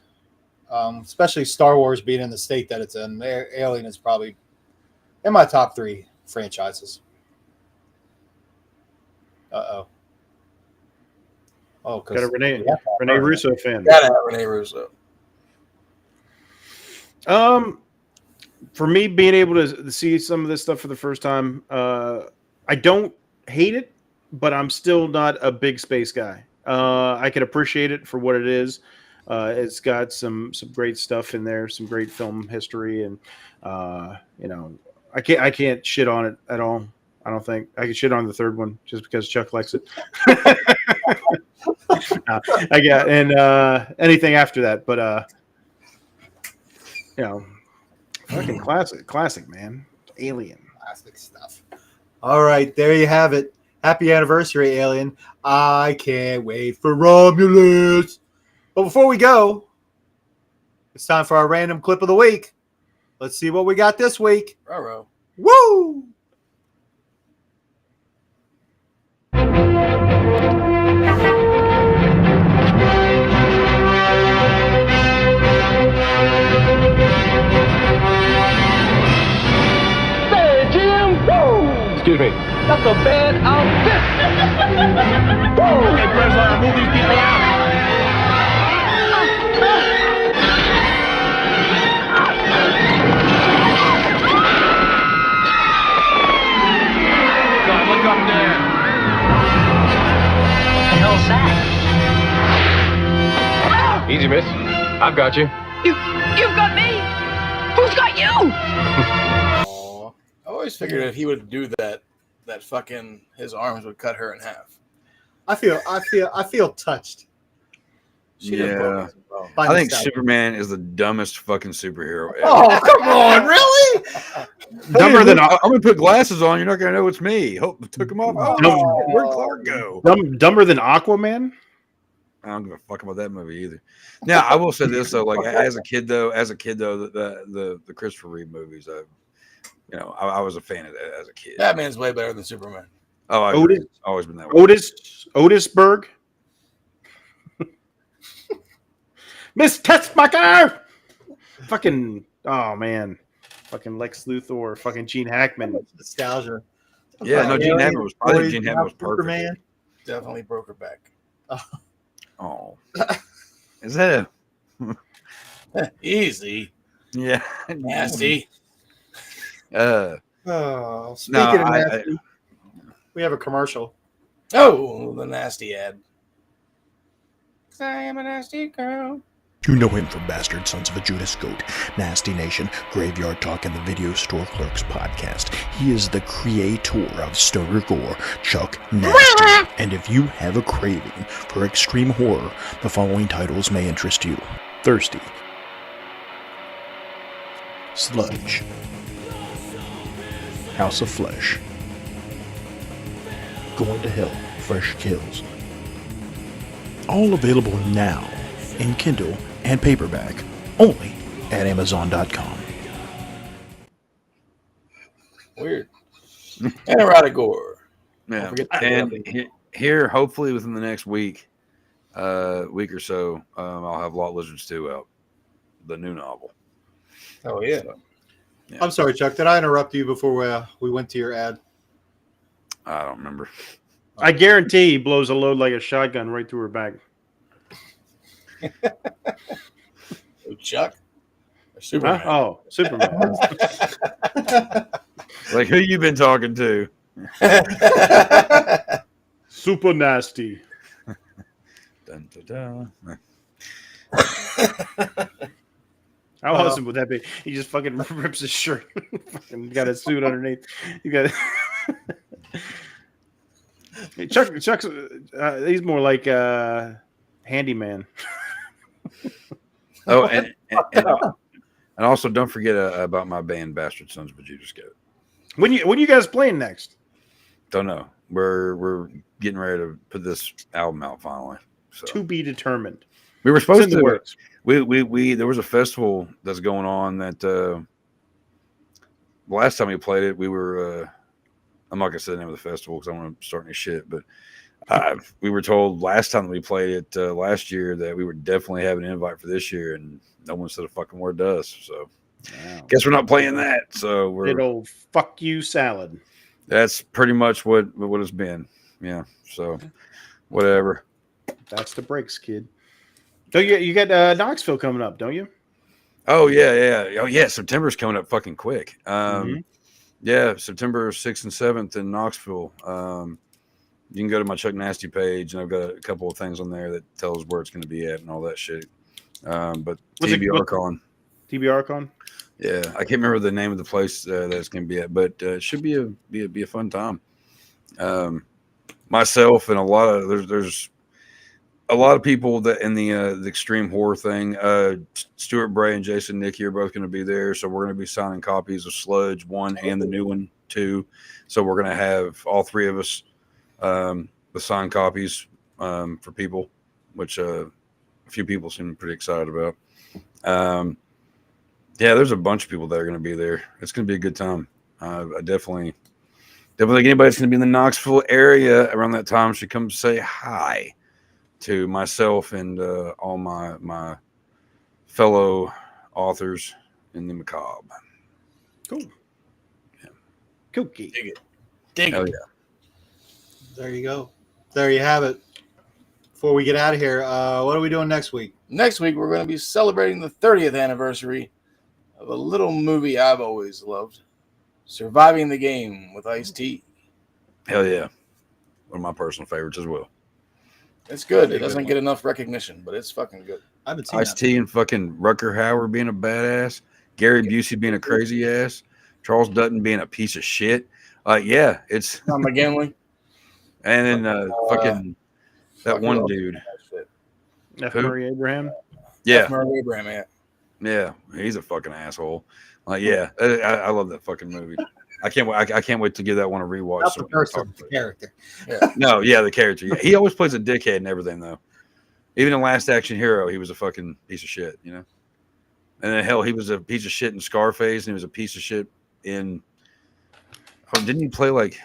especially Star Wars being in the state that it's in, Alien is probably in my top 3 franchises. Uh-oh. Oh, Got a because Rene Russo fan. Gotta have Rene Russo. For me, being able to see some of this stuff for the first time, I don't hate it, but I'm still not a big space guy. I can appreciate it for what it is. It's got some great stuff in there, some great film history, and you know, I can't shit on it at all. I don't think I can shit on the third one just because Chuck likes it. I got and anything after that, but you know, fucking classic, man. Alien. Plastic stuff. All right, there you have it. Happy anniversary, Alien. I can't wait for Romulus. But before we go, it's time for our random clip of the week. Let's see what we got this week. Ruh-roh. Woo! Say, Jim, whoa! Excuse me. That's a bad outfit. Okay, Presley, move these people out. God, look up there. What the hell's that? Easy, miss. I've got you. You've got me. Who's got you? Aw. I always figured if he would do that fucking his arms would cut her in half. I feel touched. Yeah. By I think nostalgia. Superman is the dumbest fucking superhero ever. Oh, come on, really? Dumber than I'm gonna put glasses on. You're not gonna know it's me. Hope took them off. Oh, where'd Clark go? dumber than Aquaman. I don't give a fuck about that movie either. Now I will say this though, like as a kid though, the Christopher Reeve movies, I was a fan of that as a kid. Batman's way better than Superman. Oh, I've Otis- always been that way. Otisburg. Miss Tetzmacher. Fucking man. Fucking Lex Luthor. Fucking Gene Hackman. Nostalgia. Yeah, no, Gene Hackman was. I think Boys, Gene Hackman was perfect. Superman. Definitely broke her back. Oh, is that Easy. yeah? Nasty. Oh, speaking of nasty, we have a commercial. Oh, the nasty ad. 'Cause I am a nasty girl. You know him from Bastard Sons of a Judas Goat, Nasty Nation, Graveyard Talk, and the Video Store Clerks Podcast. He is the creator of Stoner Gore, Chuck Nasty. And if you have a craving for extreme horror, the following titles may interest you. Thirsty, Sludge, House of Flesh, Going to Hell, Fresh Kills. All available now in Kindle and paperback, only at Amazon.com. Weird. And erotic gore. Yeah, forget the and here, hopefully within the next week or so, I'll have Lot Lizards 2 out, the new novel. Oh, yeah. Yeah. I'm sorry, Chuck. Did I interrupt you before we went to your ad? I don't remember. I guarantee he blows a load like a shotgun right through her back. Chuck? Or Superman? Huh? Oh, Superman. Like who you been talking to? Super nasty. Dun, dun, dun. How awesome would that be? He just fucking rips his shirt. Fucking got a suit underneath. You got Hey, Chuck's he's more like handyman. Oh, and also don't forget about my band, Bastard Sons of a Judas Goat. When you guys playing next? Don't know. We're getting ready to put this album out finally. So To be determined. we were It's in supposed the to. works. We there was a festival that's going on that the last time we played it, we were. I'm not gonna say the name of the festival because I don't want to start any shit, but we were told last time that we played it last year that we would definitely have an invite for this year, and no one said a fucking word to us. So guess we're not playing that. So we're Good old fuck you salad. that's pretty much what it's been. Yeah. So whatever. That's the breaks, kid. So you got Knoxville coming up, don't you? Oh yeah. September's coming up fucking quick. Yeah, September 6th and 7th in Knoxville. You can go to my Chuck Nasty page, and I've got a couple of things on there that tells where it's going to be at and all that shit. But TBRCon. TBRCon? Yeah, I can't remember the name of the place that it's going to be at, but it should be a fun time. Myself and a lot of there's a lot of people that in the extreme horror thing, Stuart Bray and Jason Nicky are both going to be there. So we're going to be signing copies of Sludge 1 and the new one 2. So we're going to have all 3 of us the signed copies for people, which a few people seem pretty excited about. Yeah, there's a bunch of people that are going to be there. It's going to be a good time. I definitely think anybody that's going to be in the Knoxville area around that time should come say hi to myself and all my fellow authors in the macabre. Cool. Yeah. Cookie. Dig it. Dig Hell it. yeah. There you go. There you have it. Before we get out of here, what are we doing next week? Next week, we're going to be celebrating the 30th anniversary of a little movie I've always loved, Surviving the Game with Ice-T. Hell yeah. One of my personal favorites as well. It's good. It doesn't get enough recognition, but it's fucking good. I haven't seen Ice-T and fucking Rutger Hauer being a badass, Gary Busey being a crazy ass, Charles Dutton being a piece of shit. Yeah, it's Tom McGinley. and then fucking that one dude. F. Who? Murray Abraham. Yeah, Murray Abraham, yeah. yeah, he's a fucking asshole. Like, yeah, I love that fucking movie. I can't wait to give that one a rewatch. Not the person, the character. No, yeah, the character. Yeah. He always plays a dickhead and everything, though. Even in Last Action Hero, he was a fucking piece of shit, you know. And then hell, he was a piece of shit in Scarface, and he was a piece of shit in. Oh, didn't he play like?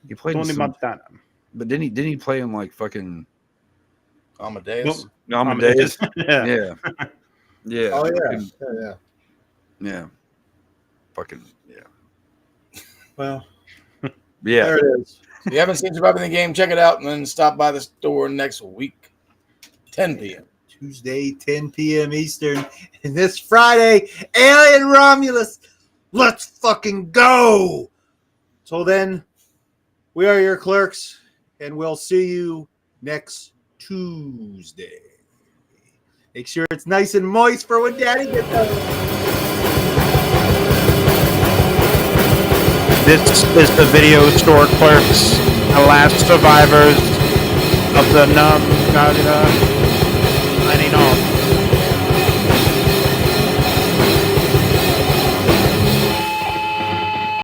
He played in Tony some, Montana. but didn't he play in like fucking Amadeus. Amadeus? Yeah. Yeah, yeah. Oh yeah, Fucking, yeah. yeah. Fucking yeah. Well, Yeah. there it is. If you haven't seen Surviving the Game, check it out and then stop by the store next week, 10 p.m. Tuesday, 10 p.m. Eastern, and this Friday, Alien Romulus. Let's fucking go. Till then, we are your clerks, and we'll see you next Tuesday. Make sure it's nice and moist for when Daddy gets home. This is the video store clerks, the last survivors of the